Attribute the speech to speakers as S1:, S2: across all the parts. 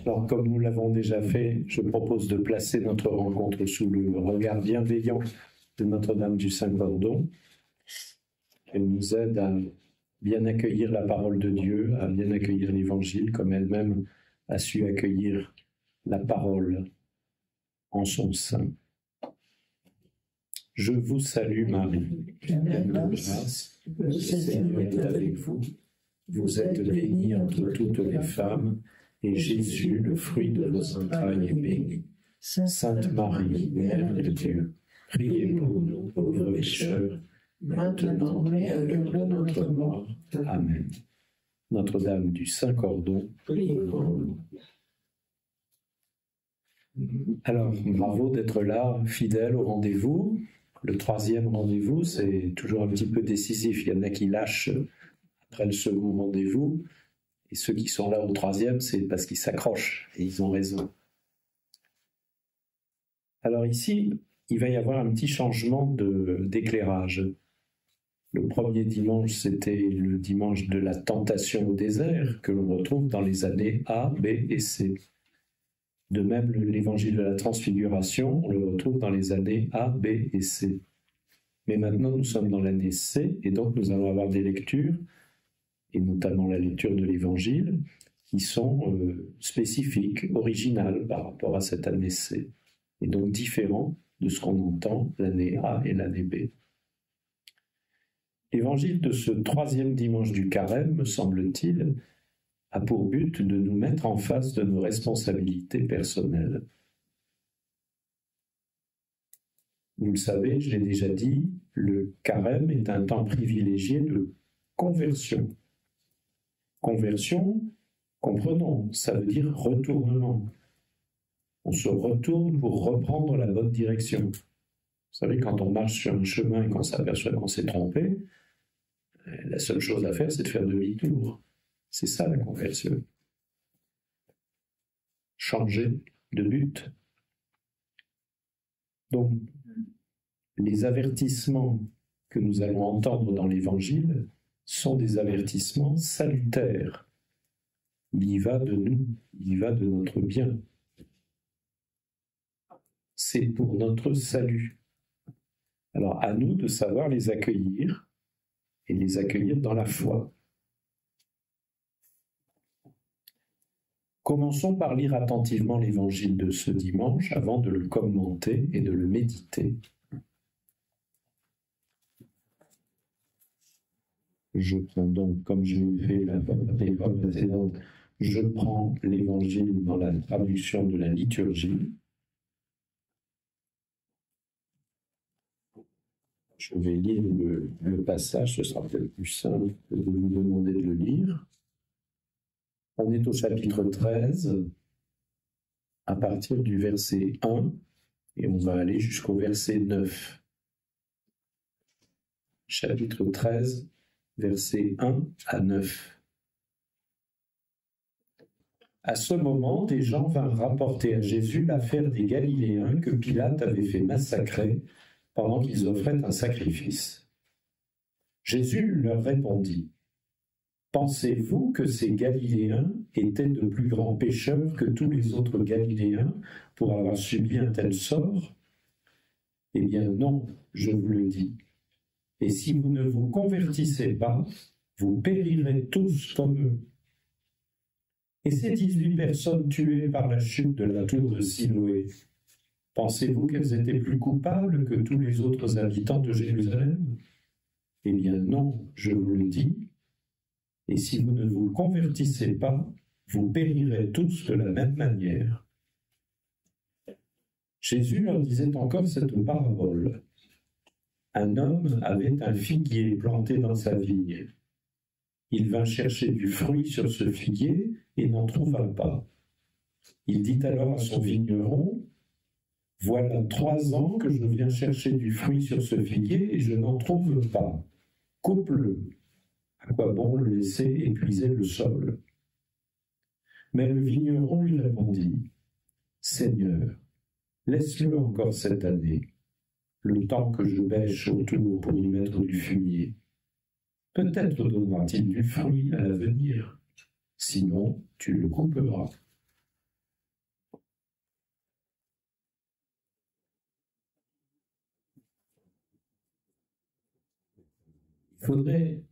S1: Alors, comme nous l'avons déjà fait, je propose de placer notre rencontre sous le regard bienveillant de Notre-Dame du Saint-Cordon. Elle nous aide à bien accueillir la parole de Dieu, à bien accueillir l'Évangile, comme elle-même a su accueillir la parole en son sein. Je vous salue Marie, pleine de grâce, le Seigneur est avec vous. Vous êtes bénie entre toutes les femmes, et Jésus, le fruit de vos entrailles, est béni. Sainte Marie, Mère de Dieu, priez pour nous pauvres pécheurs, maintenant et à l'heure de notre mort. Amen. Notre-Dame du Saint-Cordon, priez pour nous. Alors, bravo d'être là, fidèle au rendez-vous. Le troisième rendez-vous, c'est toujours un petit peu décisif. Il y en a qui lâchent après le second rendez-vous, et ceux qui sont là au troisième, c'est parce qu'ils s'accrochent, et ils ont raison. Alors ici, il va y avoir un petit changement d'éclairage. Le premier dimanche, c'était le dimanche de la tentation au désert, que l'on retrouve dans les années A, B et C. De même, l'évangile de la transfiguration, on le retrouve dans les années A, B et C. Mais maintenant, nous sommes dans l'année C, et donc nous allons avoir des lectures, et notamment la lecture de l'évangile, qui sont spécifiques, originales par rapport à cette année C, et donc différents de ce qu'on entend l'année A et l'année B. L'évangile de ce troisième dimanche du carême, me semble-t-il, a pour but de nous mettre en face de nos responsabilités personnelles. Vous le savez, je l'ai déjà dit, le carême est un temps privilégié de conversion. Conversion, comprenons, ça veut dire retournement. On se retourne pour reprendre la bonne direction. Vous savez, quand on marche sur un chemin et qu'on s'aperçoit qu'on s'est trompé, la seule chose à faire, c'est de faire demi-tour. C'est ça la conversion. Changer de but. Donc, les avertissements que nous allons entendre dans l'Évangile sont des avertissements salutaires. Il y va de nous, il y va de notre bien. C'est pour notre salut. Alors, à nous de savoir les accueillir et les accueillir dans la foi. Commençons par lire attentivement l'Évangile de ce dimanche avant de le commenter et de le méditer. Je prends donc, comme je l'ai fait la fois précédente, je prends l'Évangile dans la traduction de la liturgie. Je vais lire le passage, ce sera peut-être plus simple que de vous demander de le lire. On est au chapitre 13, à partir du verset 1, et on va aller jusqu'au verset 9. Chapitre 13, versets 1 à 9. À ce moment, des gens vinrent rapporter à Jésus l'affaire des Galiléens que Pilate avait fait massacrer pendant qu'ils offraient un sacrifice. Jésus leur répondit: « Pensez-vous que ces Galiléens étaient de plus grands pécheurs que tous les autres Galiléens pour avoir subi un tel sort? Eh bien non, je vous le dis. Et si vous ne vous convertissez pas, vous périrez tous comme eux. Et ces 18 personnes tuées par la chute de la tour de Siloé, pensez-vous qu'elles étaient plus coupables que tous les autres habitants de Jérusalem? Eh bien non, je vous le dis. Et si vous ne vous convertissez pas, vous périrez tous de la même manière. » Jésus leur disait encore cette parabole. Un homme avait un figuier planté dans sa vigne. Il vint chercher du fruit sur ce figuier et n'en trouva pas. Il dit alors à son vigneron: « Voilà 3 ans que je viens chercher du fruit sur ce figuier et je n'en trouve pas. Coupe-le. À quoi bon le laisser épuiser le sol? » Mais le vigneron lui répondit: « Seigneur, laisse-le encore cette année, le temps que je bêche autour pour y mettre du fumier. Peut-être donnera-t-il du fruit à l'avenir. Sinon, tu le couperas. » Il faudrait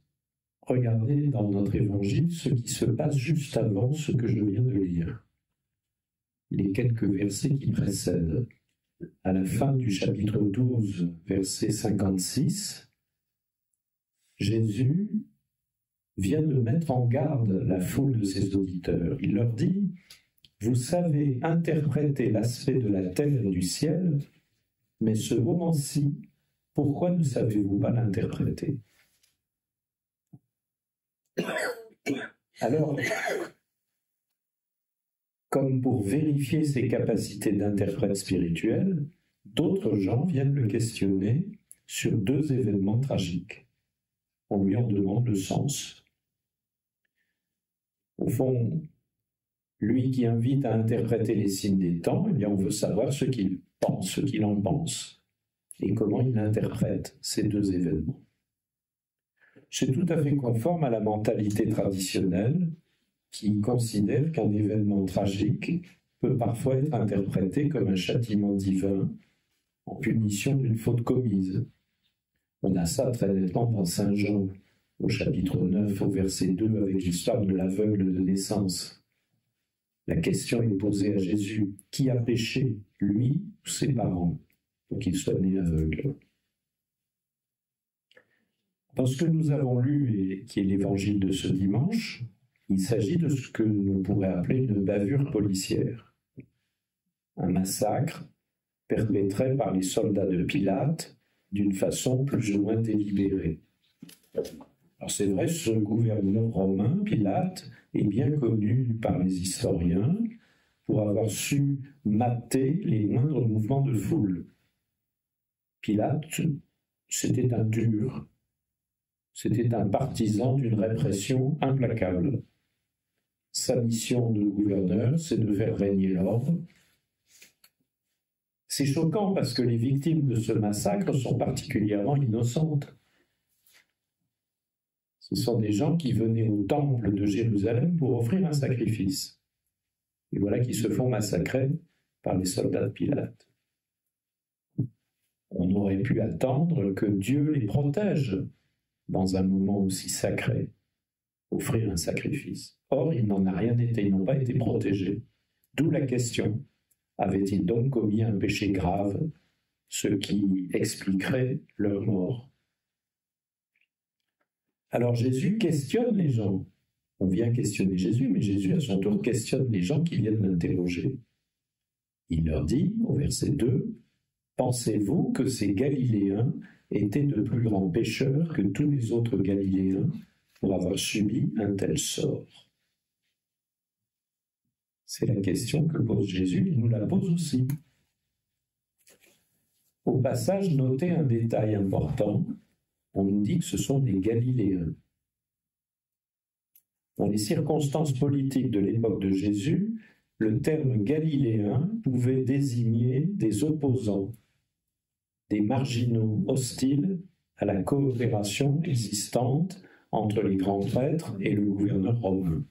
S1: regarder dans notre évangile ce qui se passe juste avant ce que je viens de lire. Les quelques versets qui précèdent. À la fin du chapitre 12, verset 56, Jésus vient de mettre en garde la foule de ses auditeurs. Il leur dit « Vous savez interpréter l'aspect de la terre et du ciel, mais ce moment-ci, pourquoi ne savez-vous pas l'interpréter ?» Alors, comme pour vérifier ses capacités d'interprète spirituel, d'autres gens viennent le questionner sur deux événements tragiques. On lui en demande le sens. Au fond, lui qui invite à interpréter les signes des temps, eh bien on veut savoir ce qu'il pense, ce qu'il en pense, et comment il interprète ces deux événements. C'est tout à fait conforme à la mentalité traditionnelle qui considère qu'un événement tragique peut parfois être interprété comme un châtiment divin en punition d'une faute commise. On a ça très nettement dans Saint Jean, au chapitre 9, au verset 2, avec l'histoire de l'aveugle de naissance. La question est posée à Jésus, qui a péché, lui ou ses parents, pour qu'il soit né aveugle? Dans ce que nous avons lu, et qui est l'évangile de ce dimanche, il s'agit de ce que l'on pourrait appeler une bavure policière. Un massacre perpétré par les soldats de Pilate d'une façon plus ou moins délibérée. Alors c'est vrai, ce gouverneur romain, Pilate, est bien connu par les historiens pour avoir su mater les moindres mouvements de foule. Pilate, c'était un dur, c'était un partisan d'une répression implacable. Sa mission de gouverneur, c'est de faire régner l'ordre. C'est choquant parce que les victimes de ce massacre sont particulièrement innocentes. Ce sont des gens qui venaient au temple de Jérusalem pour offrir un sacrifice. Et voilà qu'ils se font massacrer par les soldats de Pilate. On aurait pu attendre que Dieu les protège dans un moment aussi sacré, offrir un sacrifice. Or, il n'en a rien été, ils n'ont pas été protégés. D'où la question, avaient-ils donc commis un péché grave, ce qui expliquerait leur mort? Alors Jésus questionne les gens. On vient questionner Jésus, mais Jésus à son tour questionne les gens qui viennent l'interroger. Il leur dit, au verset 2, « Pensez-vous que ces Galiléens étaient de plus grands pécheurs que tous les autres Galiléens pour avoir subi un tel sort ?» C'est la question que pose Jésus, il nous la pose aussi. Au passage, notez un détail important. On nous dit que ce sont des Galiléens. Dans les circonstances politiques de l'époque de Jésus, le terme galiléen pouvait désigner des opposants, des marginaux hostiles à la coopération existante entre les grands prêtres et le gouverneur romain.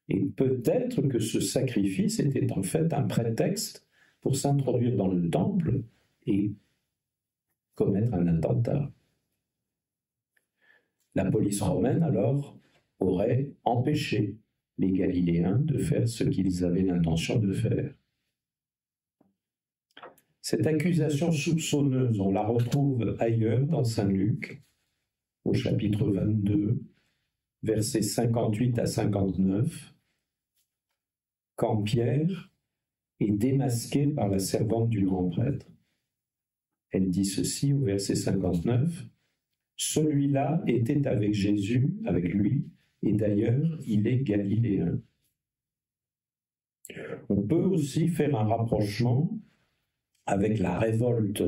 S1: Et peut-être que ce sacrifice était en fait un prétexte pour s'introduire dans le temple et commettre un attentat. La police romaine, alors, aurait empêché les Galiléens de faire ce qu'ils avaient l'intention de faire. Cette accusation soupçonneuse, on la retrouve ailleurs dans Saint Luc, au chapitre 22, versets 58 à 59, quand Pierre est démasqué par la servante du grand prêtre. Elle dit ceci au verset 59, « Celui-là était avec Jésus, avec lui, et d'ailleurs il est galiléen. » On peut aussi faire un rapprochement avec la révolte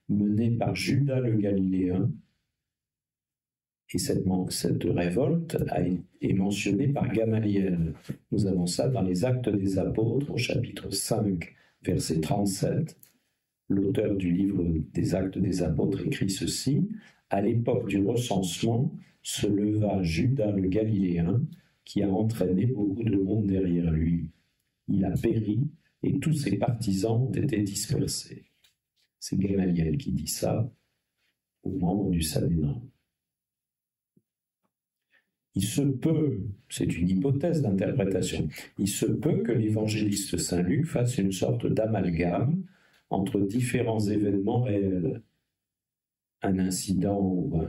S1: menée par Judas le Galiléen. Et cette révolte est mentionnée par Gamaliel. Nous avons ça dans les Actes des Apôtres, au chapitre 5, verset 37. L'auteur du livre des Actes des Apôtres écrit ceci. « À l'époque du recensement, se leva Judas le Galiléen, qui a entraîné beaucoup de monde derrière lui. Il a péri, et tous ses partisans ont été dispersés. » C'est Gamaliel qui dit ça aux membres du Sanhédrin. Il se peut, c'est une hypothèse d'interprétation, il se peut que l'évangéliste Saint Luc fasse une sorte d'amalgame entre différents événements réels. Un incident ou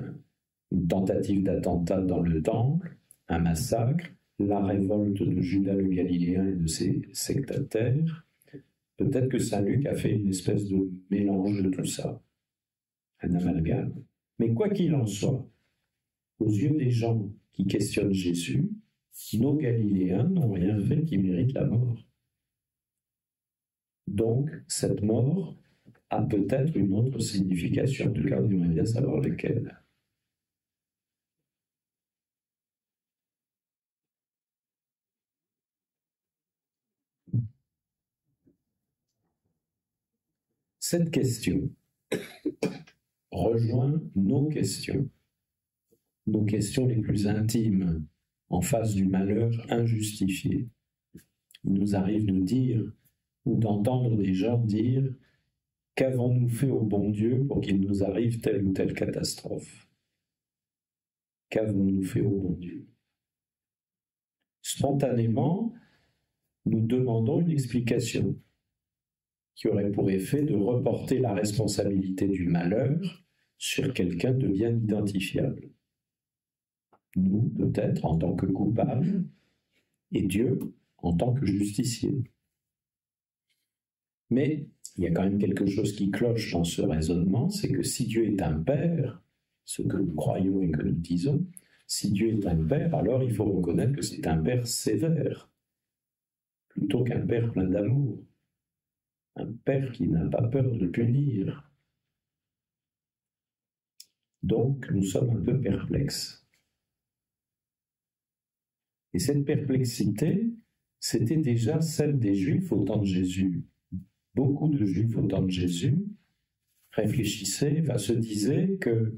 S1: une tentative d'attentat dans le temple, un massacre, la révolte de Judas le Galiléen et de ses sectataires. Peut-être que Saint Luc a fait une espèce de mélange de tout ça, un amalgame. Mais quoi qu'il en soit, aux yeux des gens qui questionnent Jésus, nos Galiléens n'ont rien fait qui mérite la mort. Donc, cette mort a peut-être une autre signification. En tout cas, on aimerait bien savoir laquelle. Cette question rejoint nos questions les plus intimes, en face du malheur injustifié. Il nous arrive de dire ou d'entendre des gens dire « Qu'avons-nous fait au bon Dieu pour qu'il nous arrive telle ou telle catastrophe ?» Qu'avons-nous fait au bon Dieu? Spontanément, nous demandons une explication qui aurait pour effet de reporter la responsabilité du malheur sur quelqu'un de bien identifiable. Nous, peut-être, en tant que coupables, et Dieu, en tant que justicier. Mais il y a quand même quelque chose qui cloche dans ce raisonnement, c'est que si Dieu est un père, ce que nous croyons et que nous disons, si Dieu est un père, alors il faut reconnaître que c'est un père sévère, plutôt qu'un père plein d'amour, un père qui n'a pas peur de punir. Donc nous sommes un peu perplexes. Et cette perplexité, c'était déjà celle des Juifs au temps de Jésus. Beaucoup de Juifs au temps de Jésus réfléchissaient, se disaient que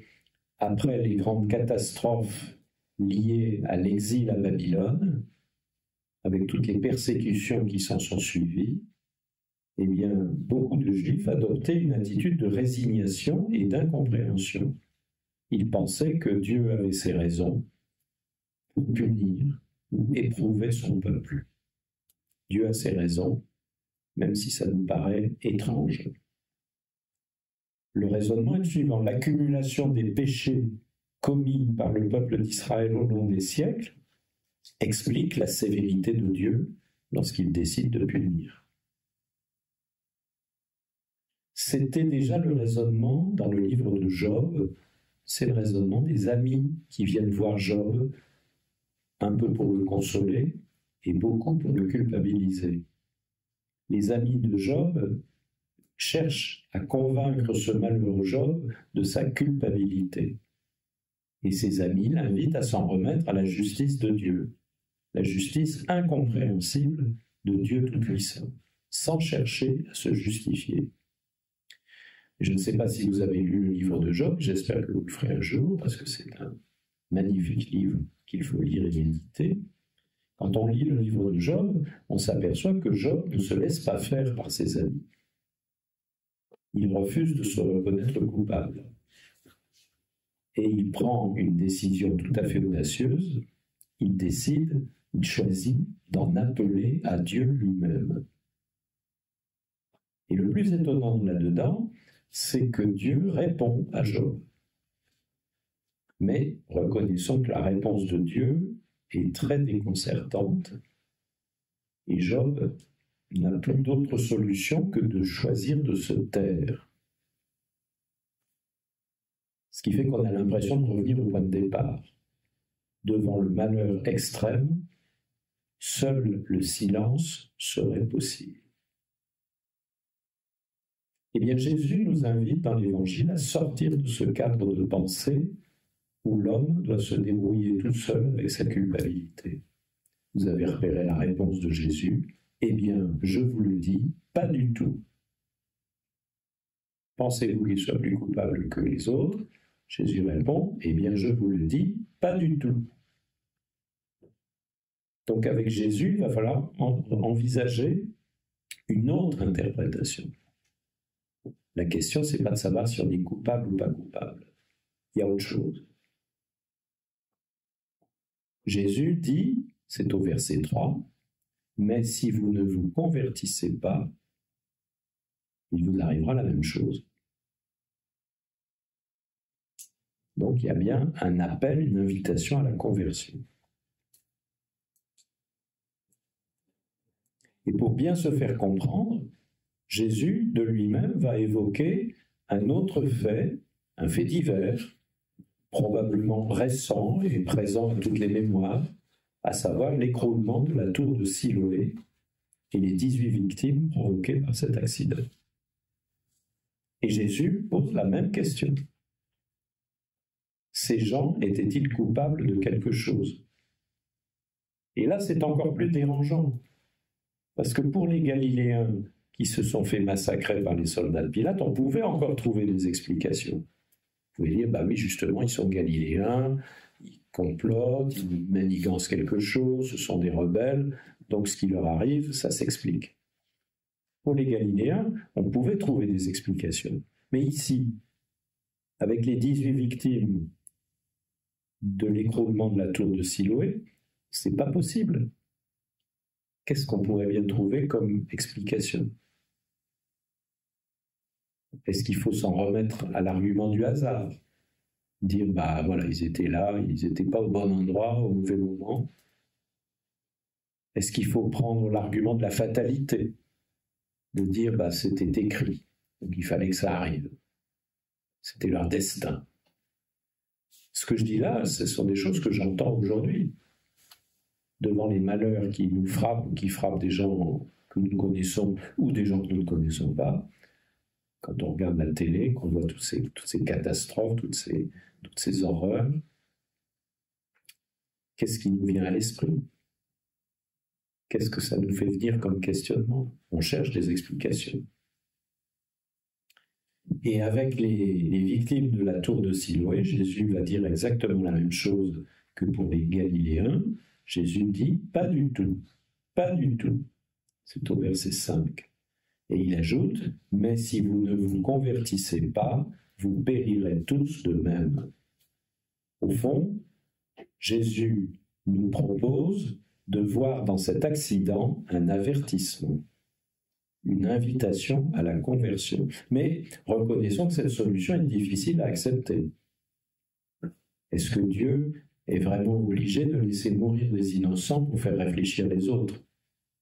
S1: après les grandes catastrophes liées à l'exil à Babylone, avec toutes les persécutions qui s'en sont suivies, eh bien, beaucoup de Juifs adoptaient une attitude de résignation et d'incompréhension. Ils pensaient que Dieu avait ses raisons pour punir ou éprouver son peuple. Dieu a ses raisons, même si ça nous paraît étrange. Le raisonnement est le suivant. L'accumulation des péchés commis par le peuple d'Israël au long des siècles explique la sévérité de Dieu lorsqu'il décide de punir. C'était déjà le raisonnement dans le livre de Job, c'est le raisonnement des amis qui viennent voir Job, un peu pour le consoler et beaucoup pour le culpabiliser. Les amis de Job cherchent à convaincre ce malheureux Job de sa culpabilité. Et ses amis l'invitent à s'en remettre à la justice de Dieu, la justice incompréhensible de Dieu Tout-Puissant, sans chercher à se justifier. Je ne sais pas si vous avez lu le livre de Job, j'espère que vous le ferez un jour, parce que c'est un magnifique livre qu'il faut lire et méditer. Quand on lit le livre de Job, on s'aperçoit que Job ne se laisse pas faire par ses amis. Il refuse de se reconnaître coupable. Et il prend une décision tout à fait audacieuse. Il décide, il choisit d'en appeler à Dieu lui-même. Et le plus étonnant là-dedans, c'est que Dieu répond à Job. Mais reconnaissons que la réponse de Dieu est très déconcertante. Et Job n'a plus d'autre solution que de choisir de se taire. Ce qui fait qu'on a l'impression de revenir au point de départ. Devant le malheur extrême, seul le silence serait possible. Eh bien, Jésus nous invite dans l'Évangile à sortir de ce cadre de pensée où l'homme doit se débrouiller tout seul avec sa culpabilité. Vous avez repéré la réponse de Jésus. Eh bien, je vous le dis, pas du tout. Pensez-vous qu'il soit plus coupable que les autres? Jésus répond, eh bien, je vous le dis, pas du tout. Donc, avec Jésus, il va falloir envisager une autre interprétation. La question, c'est pas de savoir si on est coupable ou pas coupable. Il y a autre chose. Jésus dit, c'est au verset 3, « Mais si vous ne vous convertissez pas, il vous arrivera la même chose. » Donc il y a bien un appel, une invitation à la conversion. Et pour bien se faire comprendre, Jésus de lui-même va évoquer un autre fait, un fait divers, probablement récent et présent à toutes les mémoires, à savoir l'écroulement de la tour de Siloé et les 18 victimes provoquées par cet accident. Et Jésus pose la même question. Ces gens étaient-ils coupables de quelque chose? Et là, c'est encore plus dérangeant, parce que pour les Galiléens qui se sont fait massacrer par les soldats de Pilate, on pouvait encore trouver des explications. Vous pouvez dire, bah oui, justement, ils sont Galiléens, ils complotent, ils manigancent quelque chose, ce sont des rebelles, donc ce qui leur arrive, ça s'explique. Pour les Galiléens, on pouvait trouver des explications. Mais ici, avec les 18 victimes de l'écroulement de la tour de Siloé, c'est pas possible. Qu'est-ce qu'on pourrait bien trouver comme explication? Est-ce qu'il faut s'en remettre à l'argument du hasard? Dire, bah voilà, ils étaient là, ils n'étaient pas au bon endroit, au mauvais moment. Est-ce qu'il faut prendre l'argument de la fatalité? De dire, bah c'était écrit, donc il fallait que ça arrive. C'était leur destin. Ce que je dis là, ce sont des choses que j'entends aujourd'hui. Devant les malheurs qui nous frappent, ou qui frappent des gens que nous connaissons, ou des gens que nous ne connaissons pas, quand on regarde la télé, qu'on voit toutes ces catastrophes, toutes ces horreurs, qu'est-ce qui nous vient à l'esprit? Qu'est-ce que ça nous fait venir comme questionnement? On cherche des explications. Et avec les victimes de la tour de Siloé, Jésus va dire exactement la même chose que pour les Galiléens. Jésus dit, pas du tout, pas du tout. C'est au verset 5. Et il ajoute, mais si vous ne vous convertissez pas, vous périrez tous de même. Au fond, Jésus nous propose de voir dans cet accident un avertissement, une invitation à la conversion. Mais reconnaissons que cette solution est difficile à accepter. Est-ce que Dieu est vraiment obligé de laisser mourir des innocents pour faire réfléchir les autres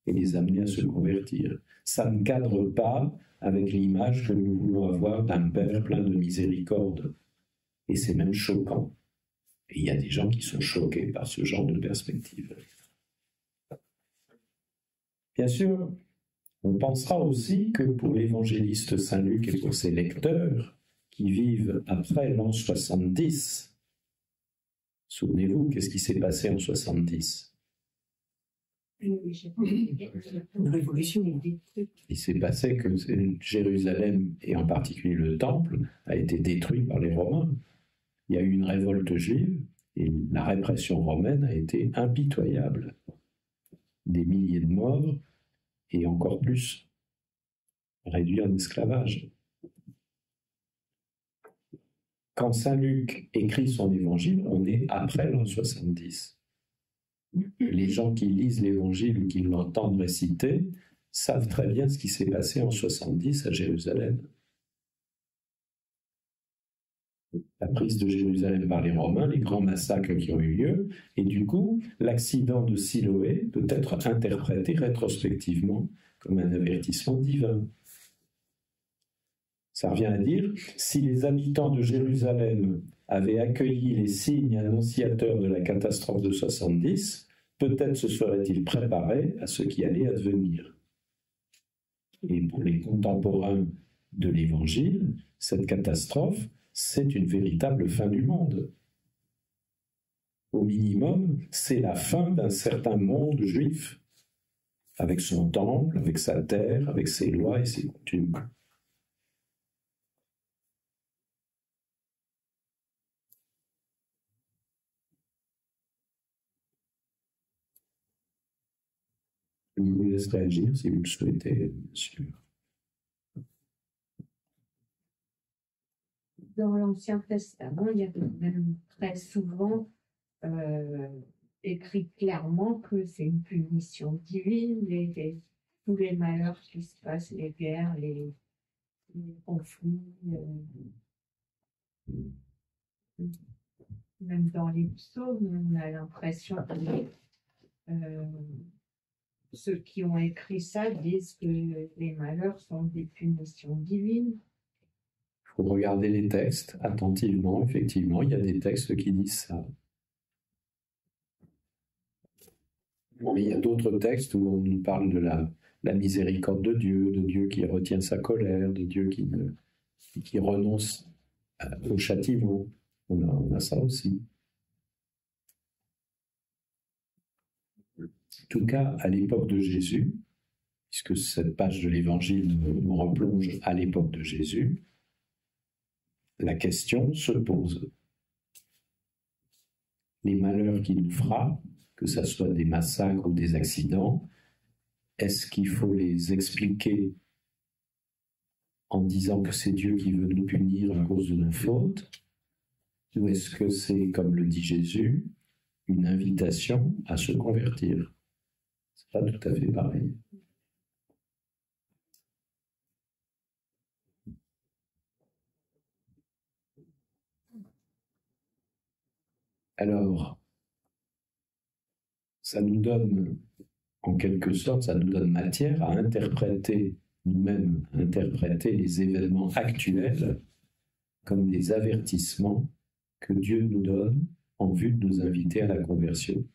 S1: et les amener à se convertir? Ça ne cadre pas avec l'image que nous voulons avoir d'un Père plein de miséricorde. Et c'est même choquant. Et il y a des gens qui sont choqués par ce genre de perspective. Bien sûr, on pensera aussi que pour l'évangéliste Saint Luc et pour ses lecteurs qui vivent après l'an 70, souvenez-vous, qu'est-ce qui s'est passé en 70?
S2: Une révolution.
S1: Il s'est passé que Jérusalem, et en particulier le Temple, a été détruit par les Romains. Il y a eu une révolte juive, et la répression romaine a été impitoyable. Des milliers de morts, et encore plus réduits en esclavage. Quand Saint Luc écrit son évangile, on est après l'an 70. Les gens qui lisent l'évangile ou qui l'entendent réciter savent très bien ce qui s'est passé en 70 à Jérusalem. La prise de Jérusalem par les Romains, les grands massacres qui ont eu lieu, et du coup, l'accident de Siloé peut être interprété rétrospectivement comme un avertissement divin. Ça revient à dire, si les habitants de Jérusalem avaient accueilli les signes annonciateurs de la catastrophe de 70, peut-être se seraient-ils préparés à ce qui allait advenir. Et pour les contemporains de l'Évangile, cette catastrophe, c'est une véritable fin du monde. Au minimum, c'est la fin d'un certain monde juif, avec son temple, avec sa terre, avec ses lois et ses coutumes. Je vous laisse réagir si vous le souhaitez, bien sûr.
S2: Dans l'Ancien Testament, il y a même très souvent écrit clairement que c'est une punition divine, tous les malheurs qui se passent, les guerres, les conflits, même dans les psaumes, on a l'impression que ceux qui ont écrit ça disent que les malheurs sont des punitions divines.
S1: Il faut regarder les textes attentivement. Effectivement, il y a des textes qui disent ça. Mais il y a d'autres textes où on nous parle de la miséricorde de Dieu qui retient sa colère, de Dieu qui renonce au châtiment. On a ça aussi. En tout cas, à l'époque de Jésus, puisque cette page de l'Évangile nous replonge à l'époque de Jésus, la question se pose. Les malheurs qui nous frappent, que ce soit des massacres ou des accidents, est-ce qu'il faut les expliquer en disant que c'est Dieu qui veut nous punir à cause de nos fautes? Ou est-ce que c'est, comme le dit Jésus, une invitation à se convertir? C'est pas tout à fait pareil. Alors, ça nous donne, en quelque sorte, ça nous donne matière à interpréter, nous-mêmes, interpréter les événements actuels comme des avertissements que Dieu nous donne en vue de nous inviter à la conversion.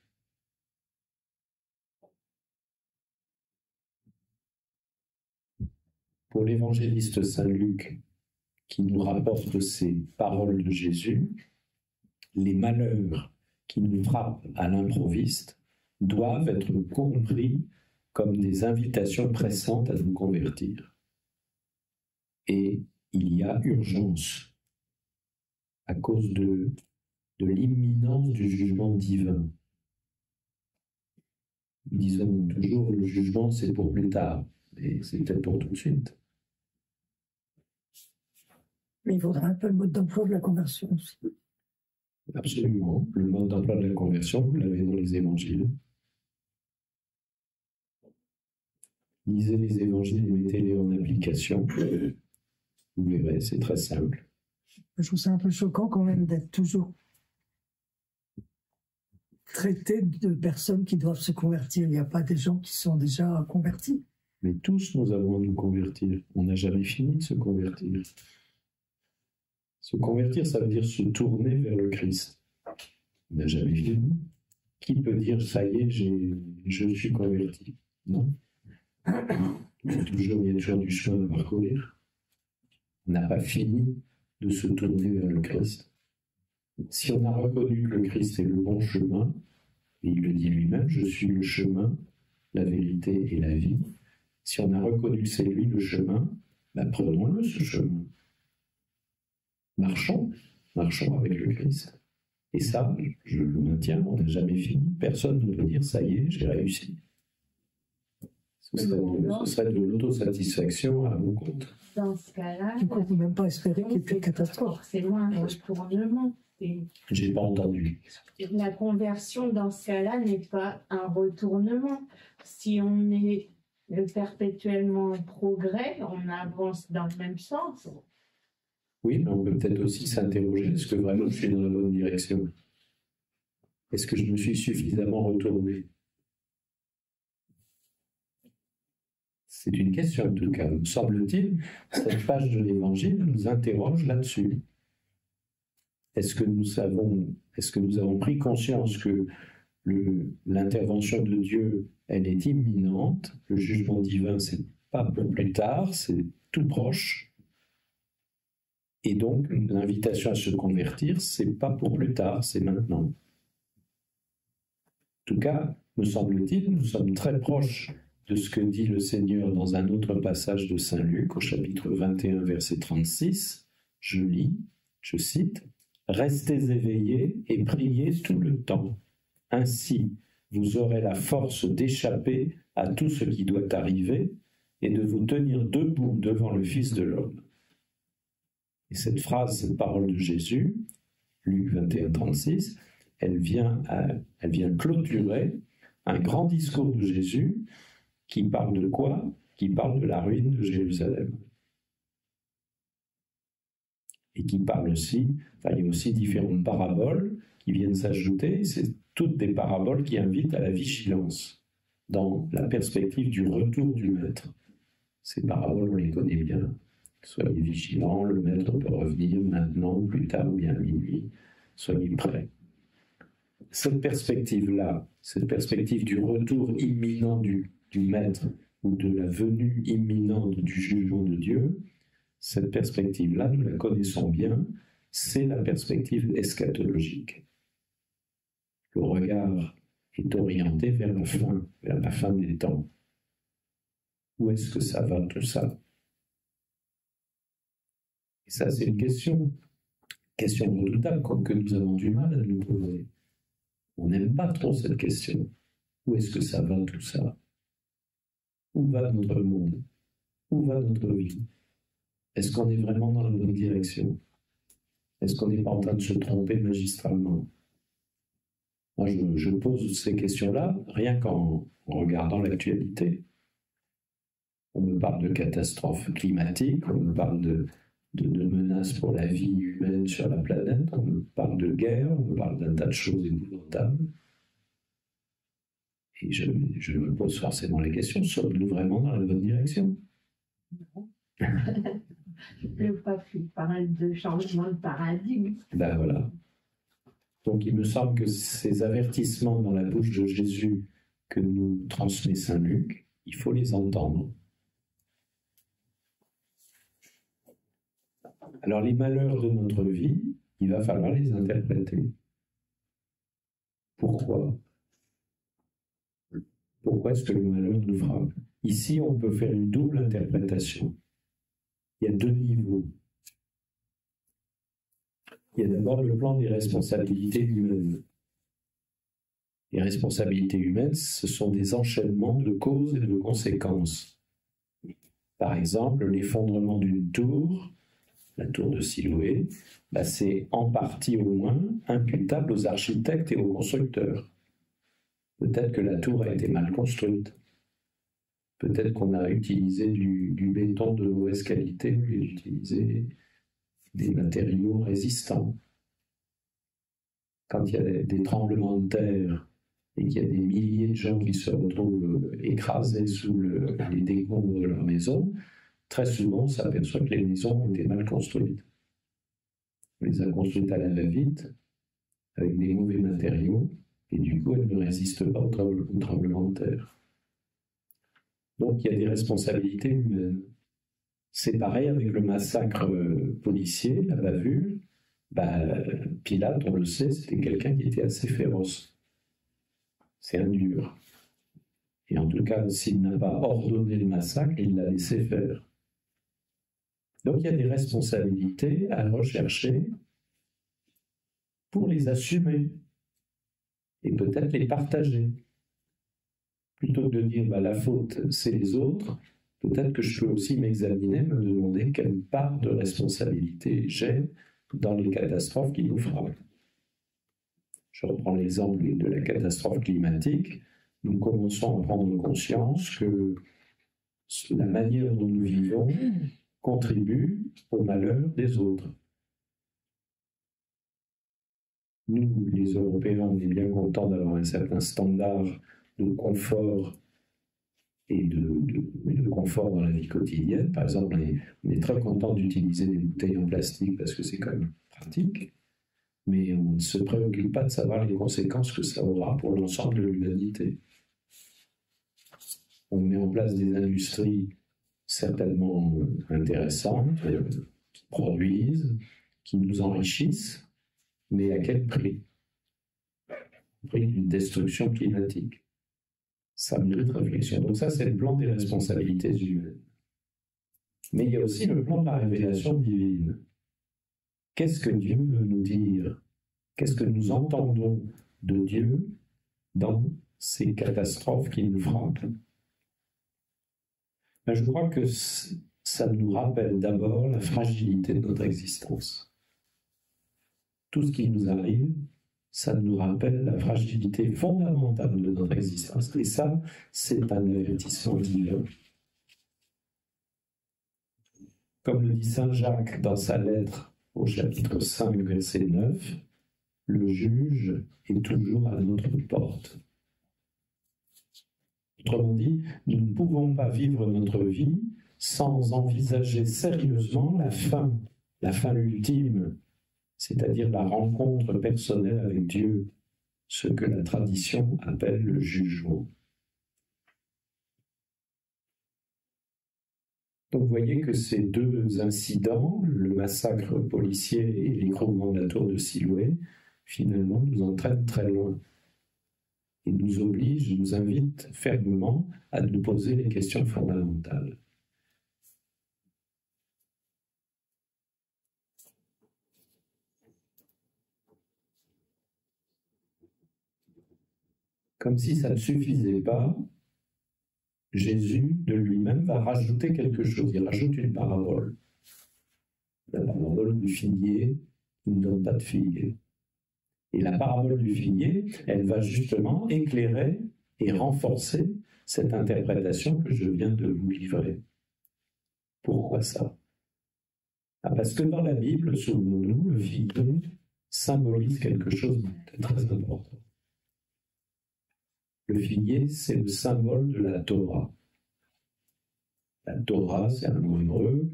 S1: Pour l'évangéliste Saint Luc, qui nous rapporte ces paroles de Jésus, les malheurs qui nous frappent à l'improviste doivent être compris comme des invitations pressantes à nous convertir. Et il y a urgence à cause de l'imminence du jugement divin. Nous disons toujours le jugement c'est pour plus tard, et c'est peut-être pour tout de suite.
S3: Mais il faudra un peu le mode d'emploi de la conversion aussi.
S1: Absolument. Le mode d'emploi de la conversion, vous l'avez dans les évangiles. Lisez les évangiles et mettez-les en application. Vous verrez, c'est très simple.
S3: Je trouve ça un peu choquant quand même d'être toujours traité de personnes qui doivent se convertir. Il n'y a pas des gens qui sont déjà convertis.
S1: Mais tous nous avons à nous convertir. On n'a jamais fini de se convertir. Se convertir, ça veut dire se tourner vers le Christ. On n'a jamais fini. Qui peut dire, ça y est, je suis converti? Non. Il y a toujours du chemin à parcourir. On n'a pas fini de se tourner vers le Christ. Si on a reconnu que le Christ est le bon chemin, et il le dit lui-même, je suis le chemin, la vérité et la vie. Si on a reconnu que c'est lui le chemin, prenons-le ce chemin. Marchons avec le Christ. Et ça, je le maintiens, on n'a jamais fini. Personne ne peut dire, ça y est, j'ai réussi. Ce serait de l'autosatisfaction à mon compte.
S2: Dans ce cas-là,
S3: du coup, on ne peut même pas espérer qu'il y ait plus de catastrophe.
S2: C'est loin un retournement.
S1: J'ai pas entendu.
S2: La conversion, dans ce cas-là, n'est pas un retournement. Si on est perpétuellement en progrès, on avance dans le même sens.
S1: Oui, mais on peut peut-être aussi s'interroger, est-ce que vraiment je suis dans la bonne direction? Est-ce que je me suis suffisamment retourné? C'est une question en tout cas. Me semble-t-il, cette page de l'Évangile nous interroge là-dessus. Est-ce que nous avons pris conscience que l'intervention de Dieu, elle est imminente, le jugement divin, c'est pas pour plus tard, c'est tout proche. Et donc, l'invitation à se convertir, c'est pas pour plus tard, c'est maintenant. En tout cas, me semble-t-il, nous sommes très proches de ce que dit le Seigneur dans un autre passage de Saint Luc, au chapitre 21, verset 36. Je lis, je cite, « Restez éveillés et priez tout le temps. Ainsi, vous aurez la force d'échapper à tout ce qui doit arriver et de vous tenir debout devant le Fils de l'homme. » Et cette phrase, cette parole de Jésus, Luc 21, 36, elle vient clôturer un grand discours de Jésus qui parle de quoi? Qui parle de la ruine de Jérusalem. Et qui parle aussi, il y a aussi différentes paraboles qui viennent s'ajouter, c'est toutes des paraboles qui invitent à la vigilance, dans la perspective du retour du Maître. Ces paraboles, on les connaît bien. Soyez vigilants, le Maître peut revenir maintenant, plus tard, ou bien à minuit. Soyez prêts. Cette perspective-là, cette perspective du retour imminent du Maître, ou de la venue imminente du jugement de Dieu, cette perspective-là, nous la connaissons bien, c'est la perspective eschatologique. Le regard est orienté vers la fin des temps. Où est-ce que ça va tout ça? Et ça, c'est une question redoutable, que nous avons du mal à nous poser. On n'aime pas trop cette question. Où est-ce que ça va tout ça? Où va notre monde? Où va notre vie? Est-ce qu'on est vraiment dans la bonne direction? Est-ce qu'on n'est pas en train de se tromper magistralement? Moi, je pose ces questions-là rien qu'en regardant l'actualité. On me parle de catastrophes climatiques, on me parle de menaces pour la vie humaine sur la planète, on me parle de guerre, on me parle d'un tas de choses épouvantables. Et je me pose forcément la question, sommes-nous vraiment dans la bonne direction?
S2: Non. Le pape parle de changement de paradigme.
S1: Ben voilà. Donc il me semble que ces avertissements dans la bouche de Jésus que nous transmet Saint Luc, il faut les entendre. Alors les malheurs de notre vie, il va falloir les interpréter. Pourquoi? Pourquoi est-ce que le malheur nous frappe? Ici, on peut faire une double interprétation. Il y a deux niveaux. Il y a d'abord le plan des responsabilités humaines. Les responsabilités humaines, ce sont des enchaînements de causes et de conséquences. Par exemple, l'effondrement d'une tour, la tour de Siloé, c'est en partie au moins imputable aux architectes et aux constructeurs. Peut-être que la tour a été mal construite. Peut-être qu'on a utilisé du béton de mauvaise qualité au lieu d'utiliser des matériaux résistants. Quand il y a des tremblements de terre et qu'il y a des milliers de gens qui se retrouvent écrasés sous les décombres de leur maison, très souvent on s'aperçoit que les maisons ont été mal construites. On les a construites à la va-vite, avec des mauvais matériaux, et du coup elles ne résistent pas au tremblement de terre. Donc il y a des responsabilités humaines. C'est pareil avec le massacre policier, la bavure. Pilate, on le sait, c'était quelqu'un qui était assez féroce. C'est un dur. Et en tout cas, s'il n'a pas ordonné le massacre, il l'a laissé faire. Donc il y a des responsabilités à rechercher pour les assumer et peut-être les partager. Plutôt que de dire la faute, c'est les autres, peut-être que je peux aussi m'examiner, me demander quelle part de responsabilité j'ai dans les catastrophes qui nous frappent. Je reprends l'exemple de la catastrophe climatique. Nous commençons à prendre conscience que la manière dont nous vivons contribue au malheur des autres. Nous, les Européens, on est bien contents d'avoir un certain standard de confort et de confort dans la vie quotidienne. Par exemple, on est très content d'utiliser des bouteilles en plastique parce que c'est quand même pratique, mais on ne se préoccupe pas de savoir les conséquences que ça aura pour l'ensemble de l'humanité. On met en place des industries certainement intéressantes, qui produisent, qui nous enrichissent, mais à quel prix? Au prix d'une destruction climatique. Ça mérite réflexion. Donc ça, c'est le plan des responsabilités humaines. Mais il y a aussi le plan de la révélation divine. Qu'est-ce que Dieu veut nous dire? Qu'est-ce que nous entendons de Dieu dans ces catastrophes qui nous frappent? Je crois que ça nous rappelle d'abord la fragilité de notre existence. Tout ce qui nous arrive, ça nous rappelle la fragilité fondamentale de notre existence. Et ça, c'est un avertissement divin. Comme le dit saint Jacques dans sa lettre au chapitre 5, verset 9, le juge est toujours à notre porte. Autrement dit, nous ne pouvons pas vivre notre vie sans envisager sérieusement la fin ultime, c'est-à-dire la rencontre personnelle avec Dieu, ce que la tradition appelle le jugement. Donc vous voyez que ces deux incidents, le massacre policier et l'écroulement de la tour de Siloé, finalement nous entraînent très loin. Et nous obligent, nous invitent fermement à nous poser les questions fondamentales. Comme si ça ne suffisait pas, Jésus de lui-même va rajouter quelque chose. Il rajoute une parabole. La parabole du figuier qui ne donne pas de figues. Et la parabole du figuier, elle va justement éclairer et renforcer cette interprétation que je viens de vous livrer. Pourquoi ça? Parce que dans la Bible, selon nous, le figuier symbolise quelque chose de très important. Le figuier, c'est le symbole de la Torah. La Torah, c'est un mot hébreu,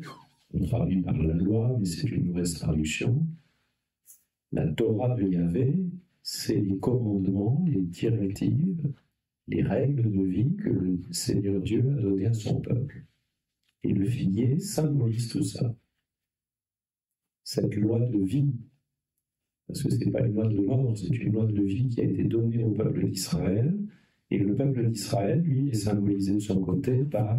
S1: on traduit par la loi, mais c'est une mauvaise traduction. La Torah de Yahvé, c'est les commandements, les directives, les règles de vie que le Seigneur Dieu a données à son peuple. Et le figuier symbolise tout ça. Cette loi de vie, parce que ce n'est pas une loi de mort, c'est une loi de vie qui a été donnée au peuple d'Israël. Et le peuple d'Israël, lui, est symbolisé de son côté par,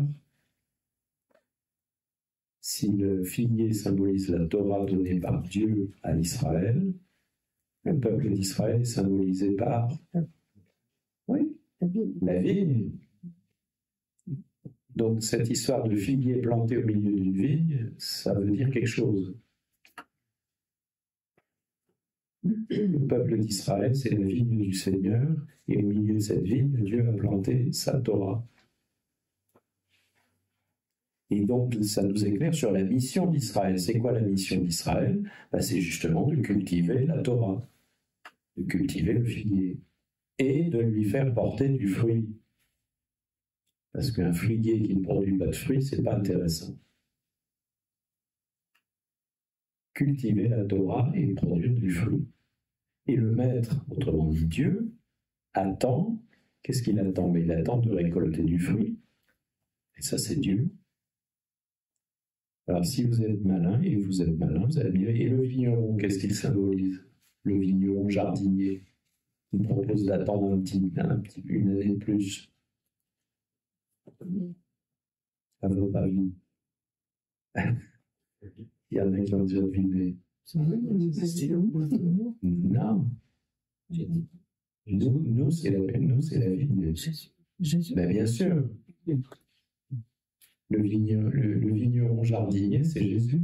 S1: si le figuier symbolise la Torah donnée par Dieu à Israël, le peuple d'Israël est symbolisé par, oui, la vigne. Donc cette histoire de figuier planté au milieu d'une vigne, ça veut dire quelque chose. Le peuple d'Israël, c'est la vigne du Seigneur, et au milieu de cette vigne, Dieu a planté sa Torah. Et donc, ça nous éclaire sur la mission d'Israël. C'est quoi la mission d'Israël? C'est justement de cultiver la Torah, de cultiver le figuier, et de lui faire porter du fruit. Parce qu'un figuier qui ne produit pas de fruits, c'est pas intéressant. Cultiver la Torah et produire du fruit. Et le maître, autrement dit Dieu, attend, qu'est-ce qu'il attend? Mais il attend de récolter du fruit. Et ça, c'est Dieu. Alors, si vous êtes malin, et vous êtes malin, vous allez me dire, et le vigneron, qu'est-ce qu'il symbolise? Le vigneron jardinier, il propose d'attendre une année de plus. À votre avis. Il y en a qui ont déjà deviné. Non. Nous, c'est la vigne. Ben, bien sûr. Le vigneron jardinier, c'est Jésus.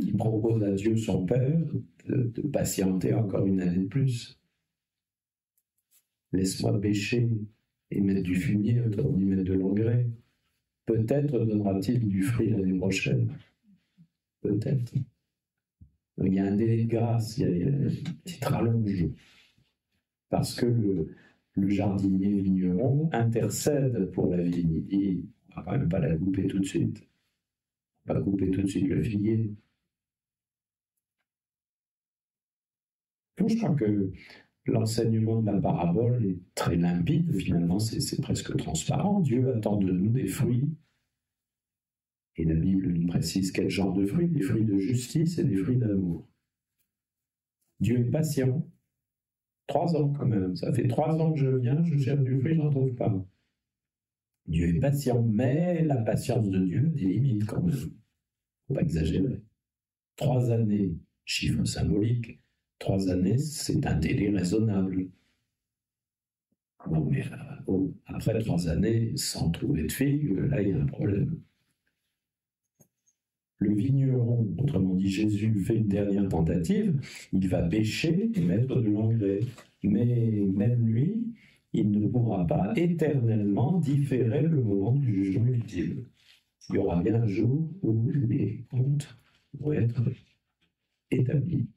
S1: Qui propose à Dieu son Père de patienter encore une année de plus. Laisse-moi bêcher et mettre du fumier, autrement dit mettre de l'engrais. Peut-être donnera-t-il du fruit l'année prochaine. Peut-être. Il y a un délai de grâce, il y a une petite rallonge. Parce que le jardinier vigneron intercède pour la vigne. Il dit, on ne va quand même pas la couper tout de suite. On va couper tout de suite le figuier. Donc, je crois que l'enseignement de la parabole est très limpide, finalement, c'est presque transparent. Dieu attend de nous des fruits. Et la Bible nous précise quel genre de fruits, des fruits de justice et des fruits d'amour. Dieu est patient. 3 ans quand même. Ça fait 3 ans que je viens, je cherche du fruit, je n'en trouve pas. Dieu est patient, mais la patience de Dieu a des limites quand même. Il ne faut pas exagérer. 3 années, chiffre symbolique, 3 années, c'est un délai raisonnable. Non, mais après 3 années, sans trouver de figues, là, il y a un problème. Le vigneron, autrement dit Jésus, fait une dernière tentative, il va bêcher et mettre de l'engrais. Mais même lui, il ne pourra pas éternellement différer le moment du jugement ultime. Il y aura bien un jour où les comptes vont être établis.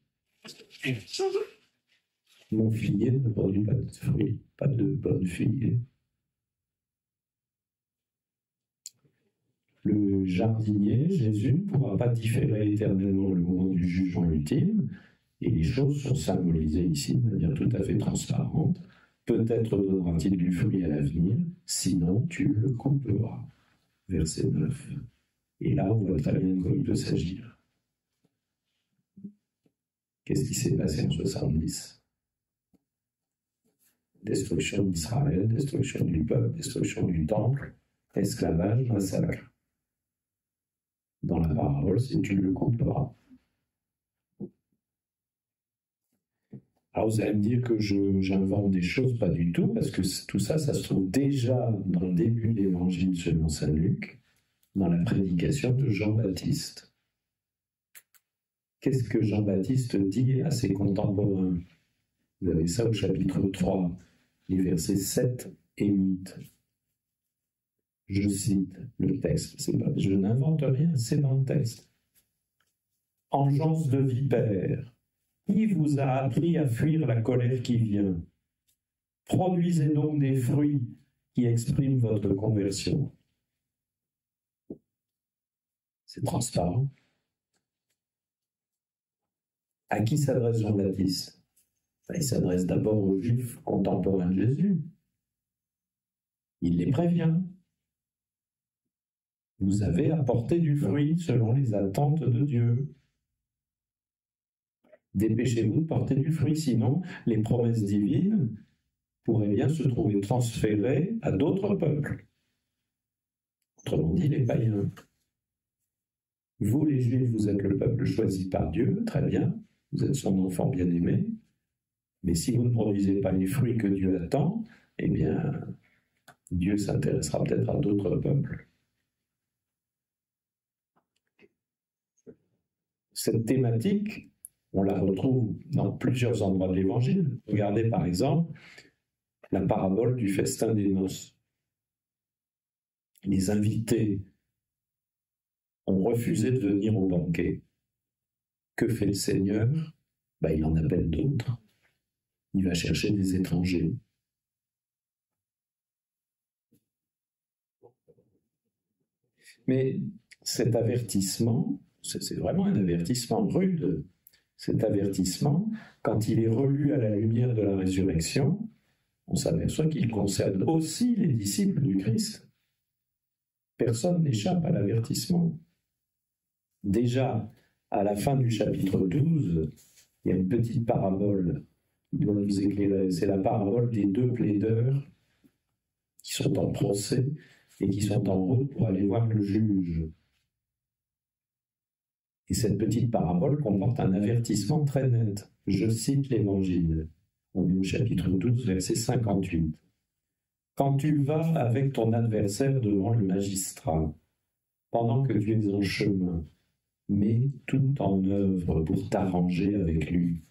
S1: Mon figuier ne produit pas de fruits, pas de bonnes figues. Le jardinier, Jésus, ne pourra pas différer éternellement le moment du jugement ultime, et les choses sont symbolisées ici de manière tout à fait transparente. Peut-être donnera-t-il du fruit à l'avenir, sinon tu le couperas. Verset 9. Et là, on voit très bien de quoi il peut s'agir. Qu'est-ce qui s'est passé en 70? Destruction d'Israël, destruction du peuple, destruction du temple, esclavage, massacre. Dans la parabole, c'est tu le couperas. Alors vous allez me dire que j'invente des choses, pas du tout, parce que tout ça, ça se trouve déjà dans le début de l'évangile selon saint Luc, dans la prédication de Jean-Baptiste. Qu'est-ce que Jean-Baptiste dit à ses contemporains? Vous avez ça au chapitre 3, les versets 7 et 8. Je cite le texte, je n'invente rien, c'est dans le texte. Engeance de vipère, qui vous a appris à fuir la colère qui vient? Produisez donc des fruits qui expriment votre conversion. C'est transparent. À qui s'adresse Jean-Baptiste? Il s'adresse d'abord aux Juifs contemporains de Jésus. Il les prévient. Vous avez apporté du fruit selon les attentes de Dieu. Dépêchez-vous de porter du fruit, sinon les promesses divines pourraient bien se trouver transférées à d'autres peuples. Autrement dit, les païens. Vous, les Juifs, vous êtes le peuple choisi par Dieu, très bien, vous êtes son enfant bien-aimé, mais si vous ne produisez pas les fruits que Dieu attend, eh bien, Dieu s'intéressera peut-être à d'autres peuples. Cette thématique, on la retrouve dans plusieurs endroits de l'Évangile. Regardez par exemple la parabole du festin des noces. Les invités ont refusé de venir au banquet. Que fait le Seigneur? Il en appelle d'autres. Il va chercher des étrangers. Mais cet avertissement, c'est vraiment un avertissement rude. Cet avertissement, quand il est relu à la lumière de la résurrection, on s'aperçoit qu'il concerne aussi les disciples du Christ. Personne n'échappe à l'avertissement. Déjà, à la fin du chapitre 12, il y a une petite parabole qui doit nous éclairer. C'est la parabole des deux plaideurs qui sont en procès et qui sont en route pour aller voir le juge. Et cette petite parabole comporte un avertissement très net. Je cite l'Évangile. On est au chapitre 12, verset 58. Quand tu vas avec ton adversaire devant le magistrat, pendant que tu es en chemin, mets tout en œuvre pour t'arranger avec lui,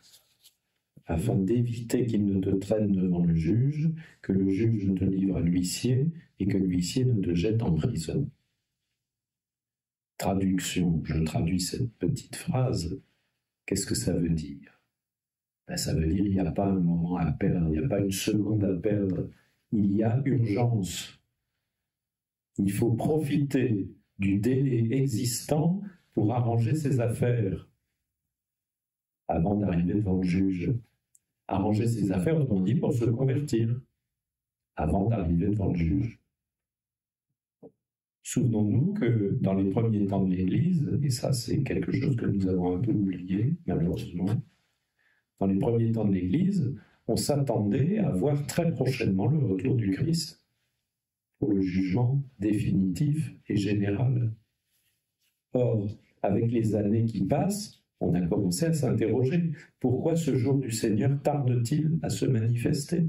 S1: afin d'éviter qu'il ne te traîne devant le juge, que le juge ne te livre à l'huissier et que l'huissier ne te jette en prison. Traduction, je traduis cette petite phrase. Qu'est-ce que ça veut dire? Ça veut dire qu'il n'y a pas un moment à perdre, il n'y a pas une seconde à perdre. Il y a urgence. Il faut profiter du délai existant pour arranger ses affaires avant d'arriver devant le juge. Arranger ses affaires, autrement dit, pour se convertir avant d'arriver devant le juge. Souvenons-nous que dans les premiers temps de l'Église, et ça c'est quelque chose que nous avons un peu oublié, malheureusement, dans les premiers temps de l'Église, on s'attendait à voir très prochainement le retour du Christ pour le jugement définitif et général. Or, avec les années qui passent, on a commencé à s'interroger. Pourquoi ce jour du Seigneur tarde-t-il à se manifester?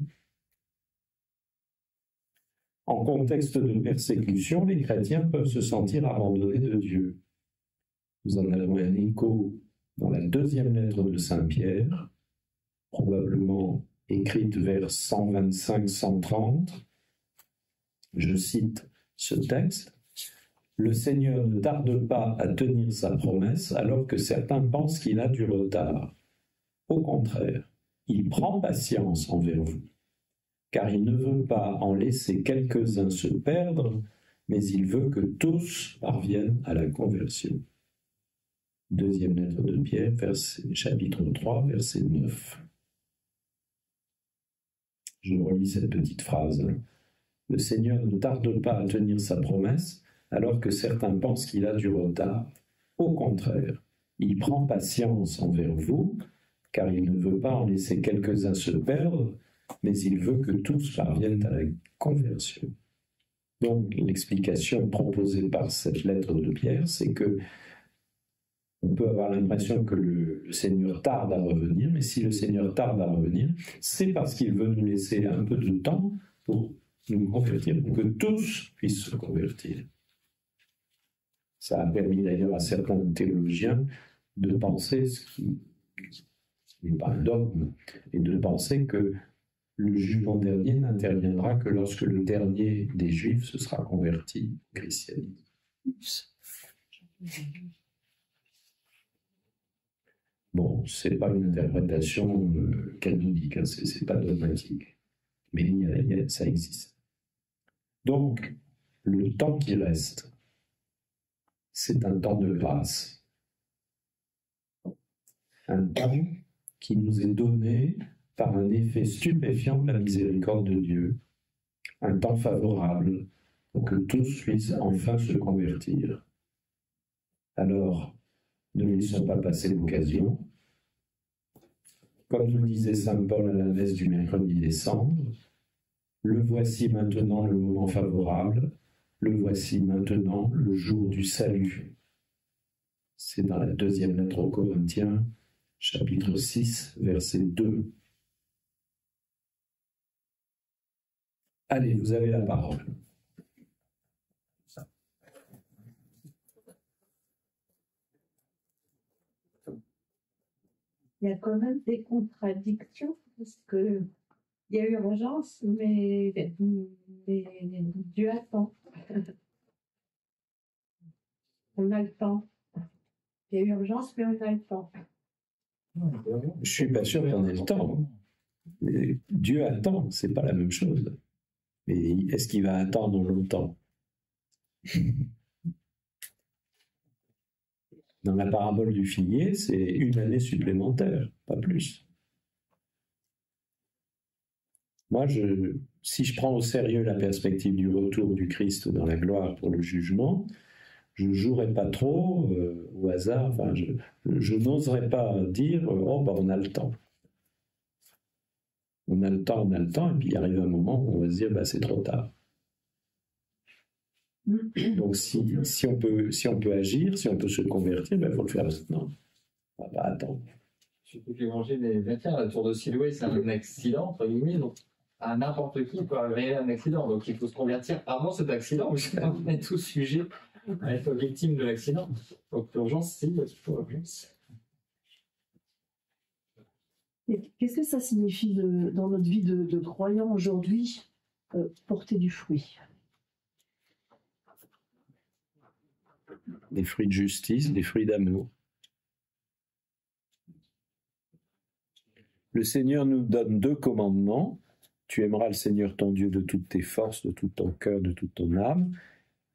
S1: En contexte de persécution, les chrétiens peuvent se sentir abandonnés de Dieu. Nous en avons un écho dans la deuxième lettre de Saint Pierre, probablement écrite vers 125-130. Je cite ce texte. « Le Seigneur ne tarde pas à tenir sa promesse alors que certains pensent qu'il a du retard. Au contraire, il prend patience envers vous, car il ne veut pas en laisser quelques-uns se perdre, mais il veut que tous parviennent à la conversion. » Deuxième lettre de Pierre, chapitre 3, verset 9. Je relis cette petite phrase. « Le Seigneur ne tarde pas à tenir sa promesse, alors que certains pensent qu'il a du retard. Au contraire, il prend patience envers vous, car il ne veut pas en laisser quelques-uns se perdre, mais il veut que tous parviennent à la conversion. » Donc, l'explication proposée par cette lettre de Pierre, c'est que on peut avoir l'impression que le Seigneur tarde à revenir, mais si le Seigneur tarde à revenir, c'est parce qu'il veut nous laisser un peu de temps pour nous convertir, pour que tous puissent se convertir. Ça a permis d'ailleurs à certains théologiens de penser, ce qui n'est pas un dogme, et de penser que le jugement dernier n'interviendra que lorsque le dernier des Juifs se sera converti au christianisme. Bon, ce n'est pas une interprétation canonique, hein, ce n'est pas dogmatique, mais ça existe. Donc, le temps qui reste, c'est un temps de grâce. Un temps qui nous est donné par un effet stupéfiant de la miséricorde de Dieu. Un temps favorable pour que tous puissent enfin se convertir. Alors, ne laissons pas passer l'occasion. Comme nous le disait saint Paul à la messe du mercredi décembre, le voici maintenant le moment favorable, le voici maintenant le jour du salut. C'est dans la deuxième lettre aux Corinthiens, chapitre 6, verset 2. Allez, vous avez la parole.
S2: Il y a quand même des contradictions, parce que il y a urgence, mais Dieu attend. On a le temps. Il y a urgence, mais on a le temps.
S1: Je ne suis pas sûr qu'on ait le temps. Mais Dieu attend, ce n'est pas la même chose. Mais est-ce qu'il va attendre longtemps? Dans la parabole du figuier, c'est une année supplémentaire, pas plus. Moi, si je prends au sérieux la perspective du retour du Christ dans la gloire pour le jugement, je ne jouerai pas trop au hasard, enfin, je n'oserais pas dire « oh, ben, on a le temps ». On a le temps, et puis il arrive un moment où on va se dire bah, « c'est trop tard ». Donc si on peut agir, si on peut se convertir, il faut le faire maintenant. On ne va pas attendre.
S4: Je peux l'évangile est bien clair, la tour de Siloé, c'est un accident, entre guillemets, donc à n'importe qui peut arriver à un accident, donc il faut se convertir avant cet accident, mais on est tous sujets à être victimes de l'accident. Donc l'urgence, c'est il faut urgence.
S5: Qu'est-ce que ça signifie dans notre vie de croyant aujourd'hui, porter du fruit?
S1: Des fruits de justice, des fruits d'amour. Le Seigneur nous donne 2 commandements. Tu aimeras le Seigneur ton Dieu de toutes tes forces, de tout ton cœur, de toute ton âme.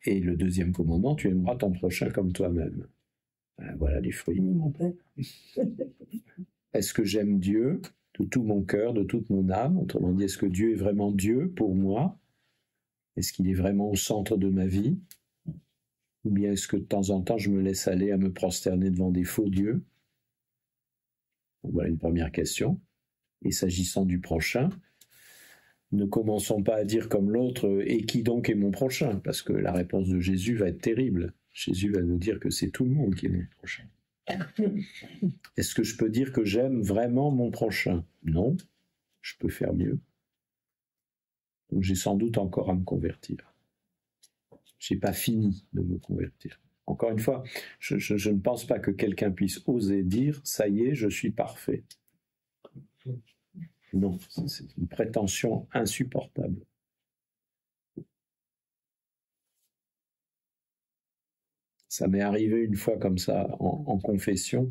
S1: Et le 2e commandement, tu aimeras ton prochain comme toi-même. Voilà les fruits.
S3: Mon père.
S1: Est-ce que j'aime Dieu de tout mon cœur, de toute mon âme? Autrement dit, est-ce que Dieu est vraiment Dieu pour moi? Est-ce qu'il est vraiment au centre de ma vie? Ou bien est-ce que de temps en temps, je me laisse aller à me prosterner devant des faux dieux? Donc voilà une première question. Et s'agissant du prochain, ne commençons pas à dire comme l'autre « et qui donc est mon prochain ?» parce que la réponse de Jésus va être terrible. Jésus va nous dire que c'est tout le monde qui est mon prochain. Est-ce que je peux dire que j'aime vraiment mon prochain? Non, je peux faire mieux. Donc j'ai sans doute encore à me convertir. Je n'ai pas fini de me convertir. Encore une fois, je ne pense pas que quelqu'un puisse oser dire « ça y est, je suis parfait ». Non, c'est une prétention insupportable. Ça m'est arrivé une fois comme ça, en confession,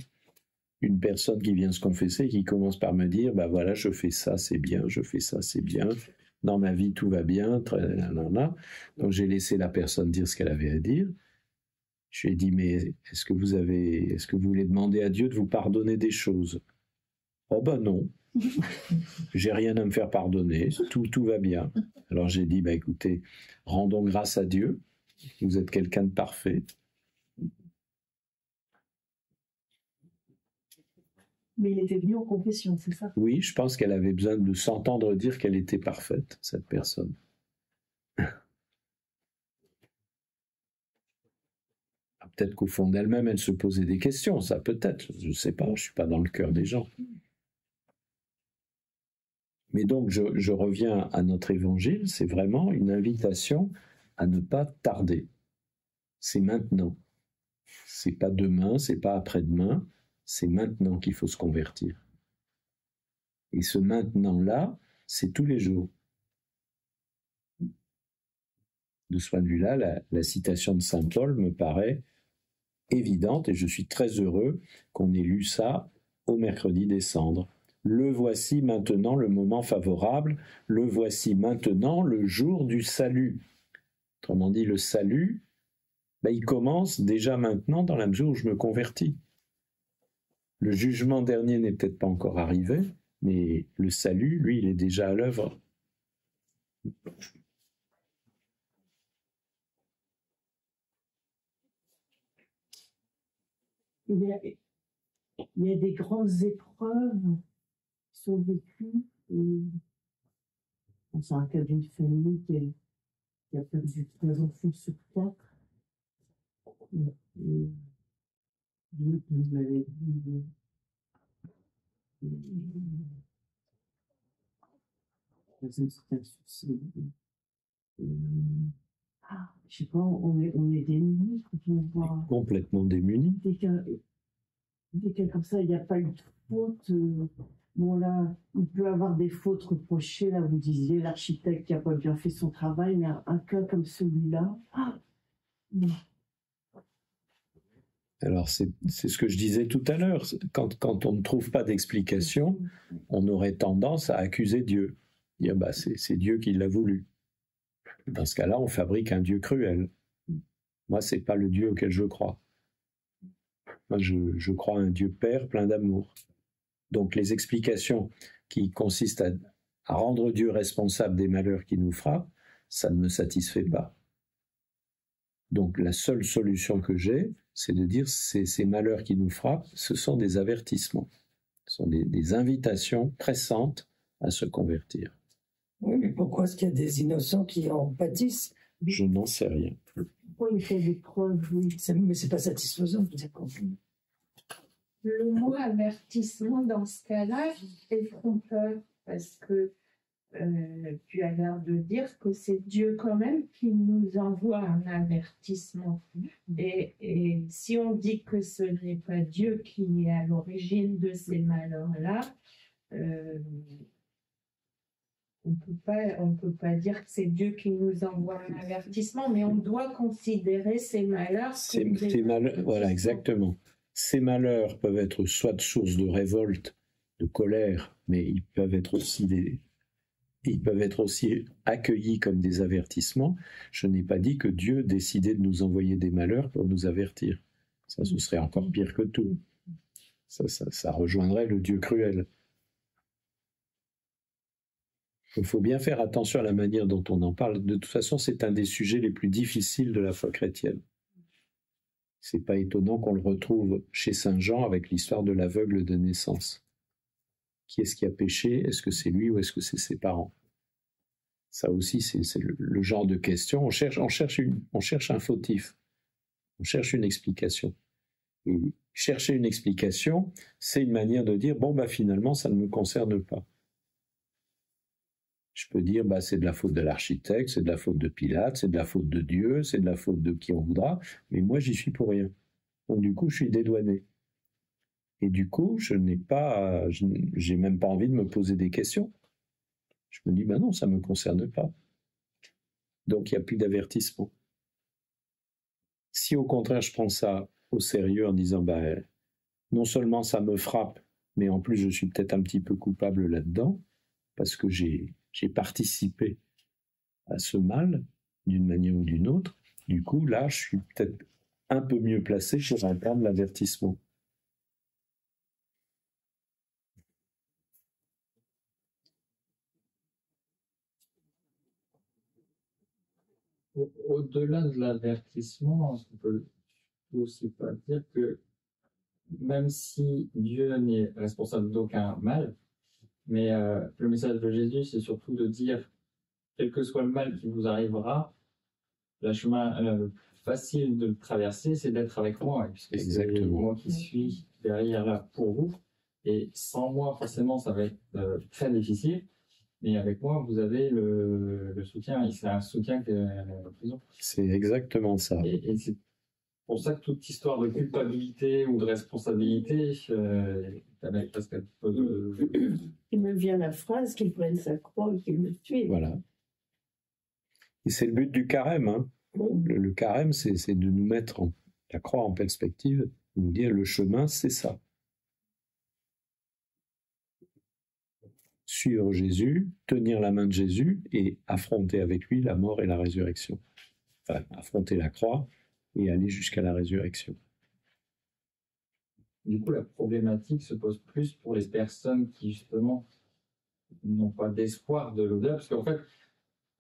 S1: une personne qui vient se confesser, qui commence par me dire, bah voilà, je fais ça, c'est bien, je fais ça, c'est bien, dans ma vie, tout va bien, donc j'ai laissé la personne dire ce qu'elle avait à dire. Je lui ai dit, mais est-ce que vous voulez demander à Dieu de vous pardonner des choses? Oh ben non, j'ai rien à me faire pardonner, tout va bien. Alors j'ai dit, bah écoutez, rendons grâce à Dieu, vous êtes quelqu'un de parfait.
S5: Mais il était venu en confession, c'est ça?
S1: Oui, je pense qu'elle avait besoin de s'entendre dire qu'elle était parfaite, cette personne. Peut-être qu'au fond d'elle-même, elle se posait des questions, ça peut-être, je ne sais pas, je ne suis pas dans le cœur des gens. Mais donc, je reviens à notre évangile, c'est vraiment une invitation à ne pas tarder. C'est maintenant. C'est pas demain, c'est pas après-demain, c'est maintenant qu'il faut se convertir. Et ce maintenant-là, c'est tous les jours. De ce point de vue-là, la citation de saint Paul me paraît évidente et je suis très heureux qu'on ait lu ça au mercredi des Cendres. Le voici maintenant le moment favorable, le voici maintenant le jour du salut. Autrement dit, le salut, il commence déjà maintenant dans la mesure où je me convertis. Le jugement dernier n'est peut-être pas encore arrivé, mais le salut, lui, il est déjà à l'œuvre.
S5: Il y a des grandes épreuves qui sont vécues. C'est un cas d'une famille qui a perdu 3 enfants sur 4. D'autres nous avaient dit un suicide. Je sais pas, on est démunis quand on voit.
S1: Complètement démunis.
S5: Dès qu'il y a comme ça, il n'y a pas eu de faute. Bon là, il peut avoir des fautes reprochées. Là, vous disiez l'architecte qui n'a pas bien fait son travail, mais un cas comme celui-là.
S1: Alors, c'est ce que je disais tout à l'heure. Quand on ne trouve pas d'explication, on aurait tendance à accuser Dieu. Dire, c'est Dieu qui l'a voulu. Dans ce cas-là, on fabrique un Dieu cruel. Moi, c'est pas le Dieu auquel je crois. Moi, je crois à un Dieu Père plein d'amour. Donc, les explications qui consistent à rendre Dieu responsable des malheurs qui nous frappent, ça ne me satisfait pas. Donc, la seule solution que j'ai, c'est de dire ces malheurs qui nous frappent, ce sont des avertissements. Ce sont des invitations pressantes à se convertir.
S3: Oui, mais pourquoi est-ce qu'il y a des innocents qui en pâtissent?
S1: Je n'en sais rien.
S5: Pourquoi il fait des preuves? Oui.
S3: Mais c'est pas satisfaisant, vous avez compris.
S2: Le mot avertissement dans ce cas-là est trompeur parce que tu as l'air de dire que c'est Dieu quand même qui nous envoie un avertissement. Et si on dit que ce n'est pas Dieu qui est à l'origine de ces malheurs-là, on peut pas dire que c'est Dieu qui nous envoie un avertissement, mais on doit considérer ces malheurs comme des
S1: malheurs. Voilà, exactement. Ces malheurs peuvent être soit de source de révolte, de colère, mais ils peuvent être aussi accueillis comme des avertissements. Je n'ai pas dit que Dieu décidait de nous envoyer des malheurs pour nous avertir. Ça, ce serait encore pire que tout. Ça rejoindrait le Dieu cruel. Il faut bien faire attention à la manière dont on en parle. De toute façon, c'est un des sujets les plus difficiles de la foi chrétienne. C'est pas étonnant qu'on le retrouve chez Saint Jean avec l'histoire de l'aveugle de naissance. Qui est-ce qui a péché? Est-ce que c'est lui ou est-ce que c'est ses parents? Ça aussi, c'est le genre de question. On cherche un fautif. On cherche une explication. Et chercher une explication, c'est une manière de dire, finalement, ça ne me concerne pas. Je peux dire, bah, c'est de la faute de l'architecte, c'est de la faute de Pilate, c'est de la faute de Dieu, c'est de la faute de qui on voudra, mais moi, j'y suis pour rien. Donc, du coup, je suis dédouané. Et du coup, j'ai même pas envie de me poser des questions. Je me dis, ben non, ça me concerne pas. Donc, il n'y a plus d'avertissement. Si au contraire, je prends ça au sérieux en disant, ben, non seulement ça me frappe, mais en plus, je suis peut-être un petit peu coupable là-dedans, parce que j'ai participé à ce mal, d'une manière ou d'une autre. Du coup, là, je suis peut-être un peu mieux placé pour entendre l'avertissement.
S4: Au-delà de l'avertissement, on peut aussi pas dire que même si Dieu n'est responsable d'aucun mal, mais le message de Jésus, c'est surtout de dire, quel que soit le mal qui vous arrivera, le chemin facile de le traverser, c'est d'être avec moi, puisque c'est moi qui suis derrière là pour vous. Et sans moi, forcément, ça va être très difficile. Mais avec moi, vous avez le soutien. Et c'est un soutien que la prison.
S1: C'est exactement ça.
S4: Et c'est pour ça que toute histoire de culpabilité ou de responsabilité, avec presque un peu de...
S5: Il me vient la phrase qu'il prenne sa croix et qu'il me tue.
S1: Voilà. Et c'est le but du carême. Hein. Le carême, c'est de nous mettre la croix en perspective, de nous dire le chemin, c'est ça. Suivre Jésus, tenir la main de Jésus et affronter avec lui la mort et la résurrection. Enfin, affronter la croix et aller jusqu'à la résurrection.
S4: Du coup, la problématique se pose plus pour les personnes qui, justement, n'ont pas d'espoir de l'au-delà, parce qu'en fait,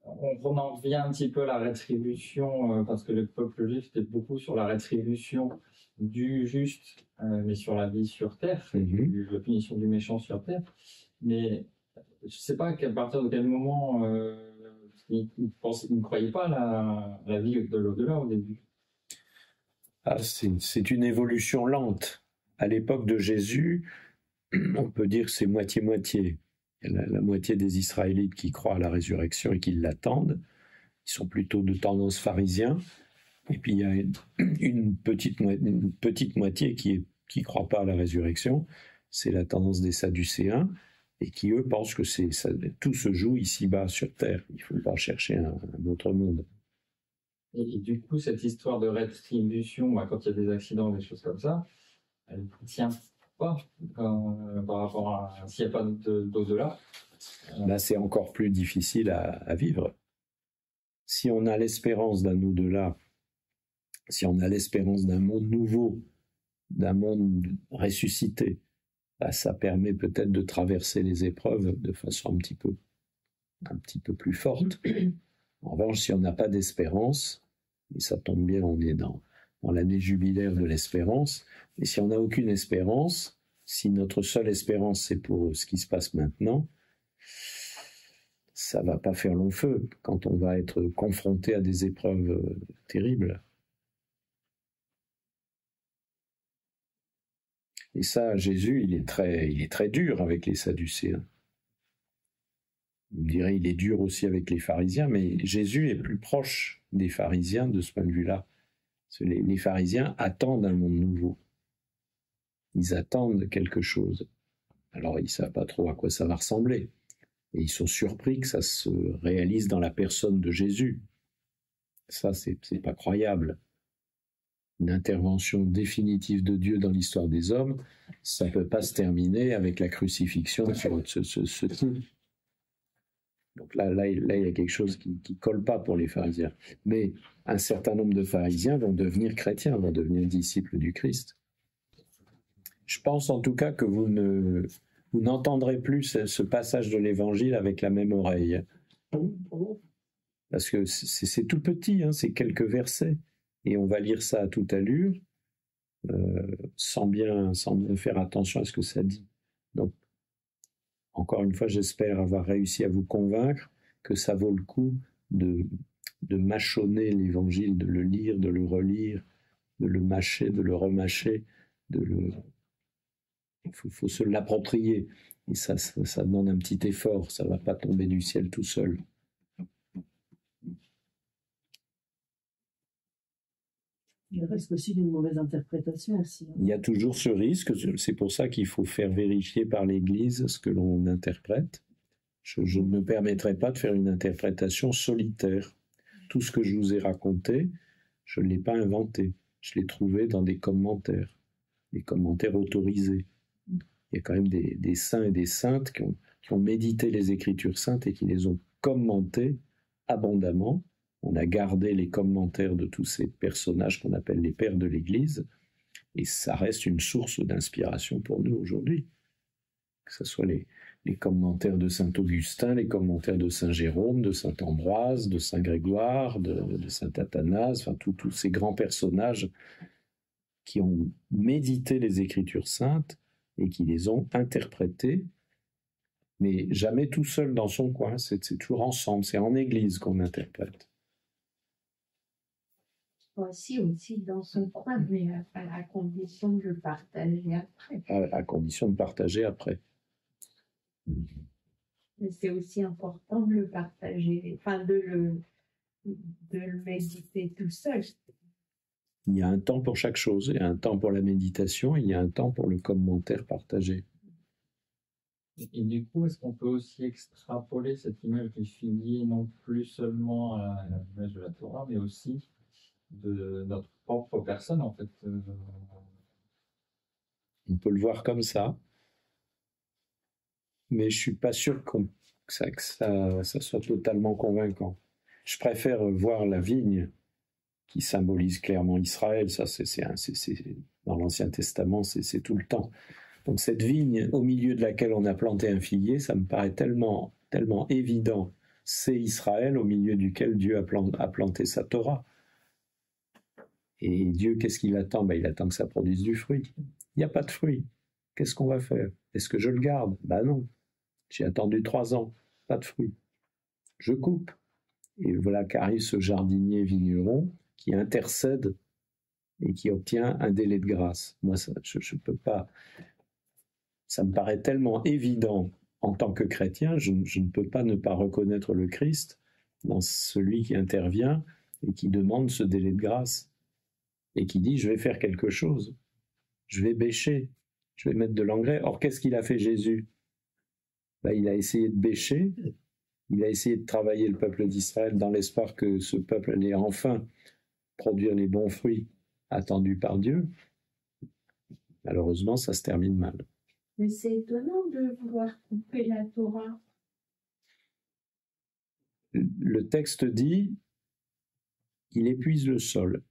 S4: on en revient un petit peu à la rétribution, parce que le peuple juif était beaucoup sur la rétribution du juste, mais sur la vie sur terre, la punition du méchant sur terre. Mais je ne sais pas à partir de quel moment ils ne croyaient pas à la vie de l'au-delà au début.
S1: Ah, c'est une évolution lente. À l'époque de Jésus, on peut dire que c'est moitié-moitié. Il y a la moitié des Israélites qui croient à la résurrection et qui l'attendent. Ils sont plutôt de tendance pharisien. Et puis il y a une petite moitié qui ne croit pas à la résurrection. C'est la tendance des Sadducéens. Et qui, eux, pensent que tout se joue ici-bas sur Terre. Il ne faut pas chercher un autre monde.
S4: Et du coup, cette histoire de rétribution, quand il y a des accidents, des choses comme ça, elle ne tient pas par rapport à s'il n'y a pas d'au-delà.
S1: Là, c'est encore plus difficile à vivre. Si on a l'espérance d'un au-delà, si on a l'espérance d'un monde nouveau, d'un monde ressuscité, ça permet peut-être de traverser les épreuves de façon un petit peu plus forte. En revanche, si on n'a pas d'espérance, et ça tombe bien, on est dans l'année jubilaire de l'espérance, et si on n'a aucune espérance, si notre seule espérance c'est pour ce qui se passe maintenant, ça va pas faire long feu quand on va être confronté à des épreuves terribles. Et ça, Jésus, il est très dur avec les Sadducéens. On dirait il est dur aussi avec les pharisiens, mais Jésus est plus proche des pharisiens de ce point de vue-là. Les pharisiens attendent un monde nouveau. Ils attendent quelque chose. Alors, ils ne savent pas trop à quoi ça va ressembler. Et ils sont surpris que ça se réalise dans la personne de Jésus. Ça, c'est pas croyable. Une intervention définitive de Dieu dans l'histoire des hommes, ça ne peut pas se terminer avec la crucifixion sur ce type. Donc là, il y a quelque chose qui ne colle pas pour les pharisiens. Mais un certain nombre de pharisiens vont devenir chrétiens, vont devenir disciples du Christ. Je pense en tout cas que vous n'entendrez plus ce passage de l'Évangile avec la même oreille. Parce que c'est tout petit, c'est quelques versets. Et on va lire ça à toute allure, sans bien faire attention à ce que ça dit. Donc, encore une fois, j'espère avoir réussi à vous convaincre que ça vaut le coup de mâchonner l'Évangile, de le lire, de le relire, de le mâcher, de le remâcher, il faut se l'approprier. Et ça demande un petit effort, ça ne va pas tomber du ciel tout seul.
S5: Il reste aussi d'une mauvaise interprétation aussi.
S1: Il y a toujours ce risque, c'est pour ça qu'il faut faire vérifier par l'Église ce que l'on interprète. Je ne me permettrai pas de faire une interprétation solitaire. Tout ce que je vous ai raconté, je ne l'ai pas inventé. Je l'ai trouvé dans des commentaires autorisés. Il y a quand même des saints et des saintes qui ont médité les Écritures saintes et qui les ont commentées abondamment. On a gardé les commentaires de tous ces personnages qu'on appelle les pères de l'Église, et ça reste une source d'inspiration pour nous aujourd'hui. Que ce soit les commentaires de saint Augustin, les commentaires de saint Jérôme, de saint Ambroise, de saint Grégoire, de saint Athanase, enfin tous ces grands personnages qui ont médité les Écritures saintes et qui les ont interprétées, mais jamais tout seul dans son coin, c'est toujours ensemble, c'est en Église qu'on interprète.
S2: Aussi dans son coin, mais à la condition de le partager après.
S1: À condition de partager après.
S2: Mais c'est aussi important de le partager, enfin de le méditer tout seul.
S1: Il y a un temps pour chaque chose, il y a un temps pour la méditation, il y a un temps pour le commentaire partagé.
S4: Et du coup, est-ce qu'on peut aussi extrapoler cette image du figuier non plus seulement à l'image de la Torah, mais aussi de notre propre personne, en fait?
S1: On peut le voir comme ça, mais je ne suis pas sûr que ça soit totalement convaincant. Je préfère voir la vigne qui symbolise clairement Israël, ça dans l'Ancien Testament, c'est tout le temps. Donc cette vigne au milieu de laquelle on a planté un figuier, ça me paraît tellement évident. C'est Israël au milieu duquel Dieu a planté sa Torah. Et Dieu, qu'est-ce qu'il attend? Il attend que ça produise du fruit. Il n'y a pas de fruit. Qu'est-ce qu'on va faire? Est-ce que je le garde? Non. J'ai attendu 3 ans. Pas de fruit. Je coupe. Et voilà qu'arrive ce jardinier vigneron qui intercède et qui obtient un délai de grâce. Moi, je peux pas. Ça me paraît tellement évident en tant que chrétien, je ne peux pas ne pas reconnaître le Christ dans celui qui intervient et qui demande ce délai de grâce. Et qui dit, je vais faire quelque chose, je vais bêcher, je vais mettre de l'engrais. Or, qu'est-ce qu'il a fait Jésus? Il a essayé de bêcher, il a essayé de travailler le peuple d'Israël dans l'espoir que ce peuple allait enfin produire les bons fruits attendus par Dieu. Malheureusement, ça se termine mal.
S2: Mais c'est étonnant de vouloir couper la Torah.
S1: Le texte dit, il épuise le sol.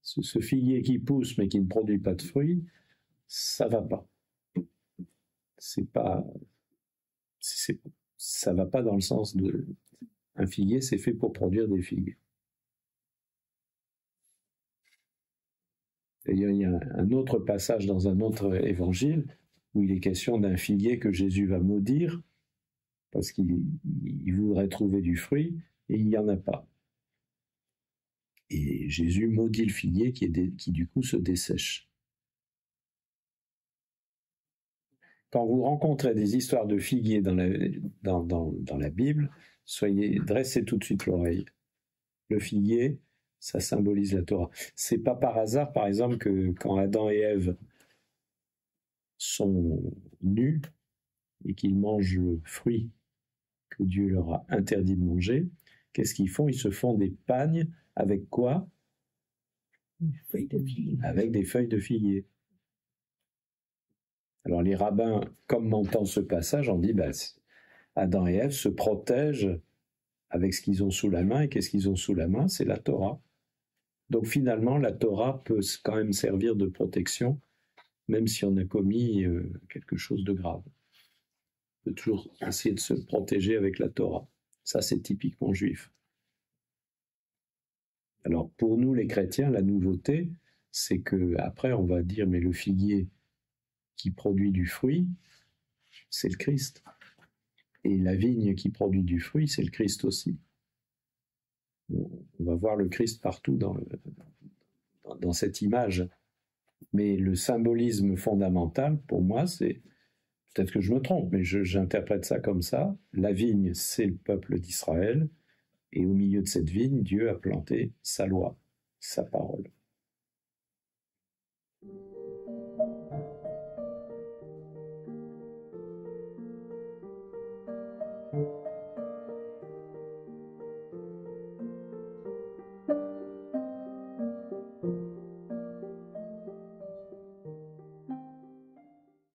S1: Ce figuier qui pousse mais qui ne produit pas de fruits, ça va pas. Ça va pas dans le sens de un figuier, c'est fait pour produire des figues. D'ailleurs, il y a un autre passage dans un autre évangile où il est question d'un figuier que Jésus va maudire parce qu'il voudrait trouver du fruit et il n'y en a pas. Et Jésus maudit le figuier qui du coup se dessèche. Quand vous rencontrez des histoires de figuiers dans la Bible, dressez tout de suite l'oreille. Le figuier, ça symbolise la Torah. C'est pas par hasard, par exemple, que quand Adam et Ève sont nus et qu'ils mangent le fruit que Dieu leur a interdit de manger, qu'est-ce qu'ils font? Ils se font des pagnes avec quoi? Avec des feuilles de figuier. Alors les rabbins, commentant ce passage, ont dit Adam et Ève se protègent avec ce qu'ils ont sous la main, et qu'est-ce qu'ils ont sous la main? C'est la Torah. Donc finalement, la Torah peut quand même servir de protection, même si on a commis quelque chose de grave. On peut toujours essayer de se protéger avec la Torah. Ça, c'est typiquement juif. Alors pour nous les chrétiens, la nouveauté, c'est que après on va dire mais le figuier qui produit du fruit, c'est le Christ. Et la vigne qui produit du fruit, c'est le Christ aussi. On va voir le Christ partout dans cette image Mais le symbolisme fondamental, pour moi, c'est, peut-être que je me trompe, mais j'interprète ça comme ça, la vigne, c'est le peuple d'Israël, et au milieu de cette vigne, Dieu a planté sa loi, sa parole.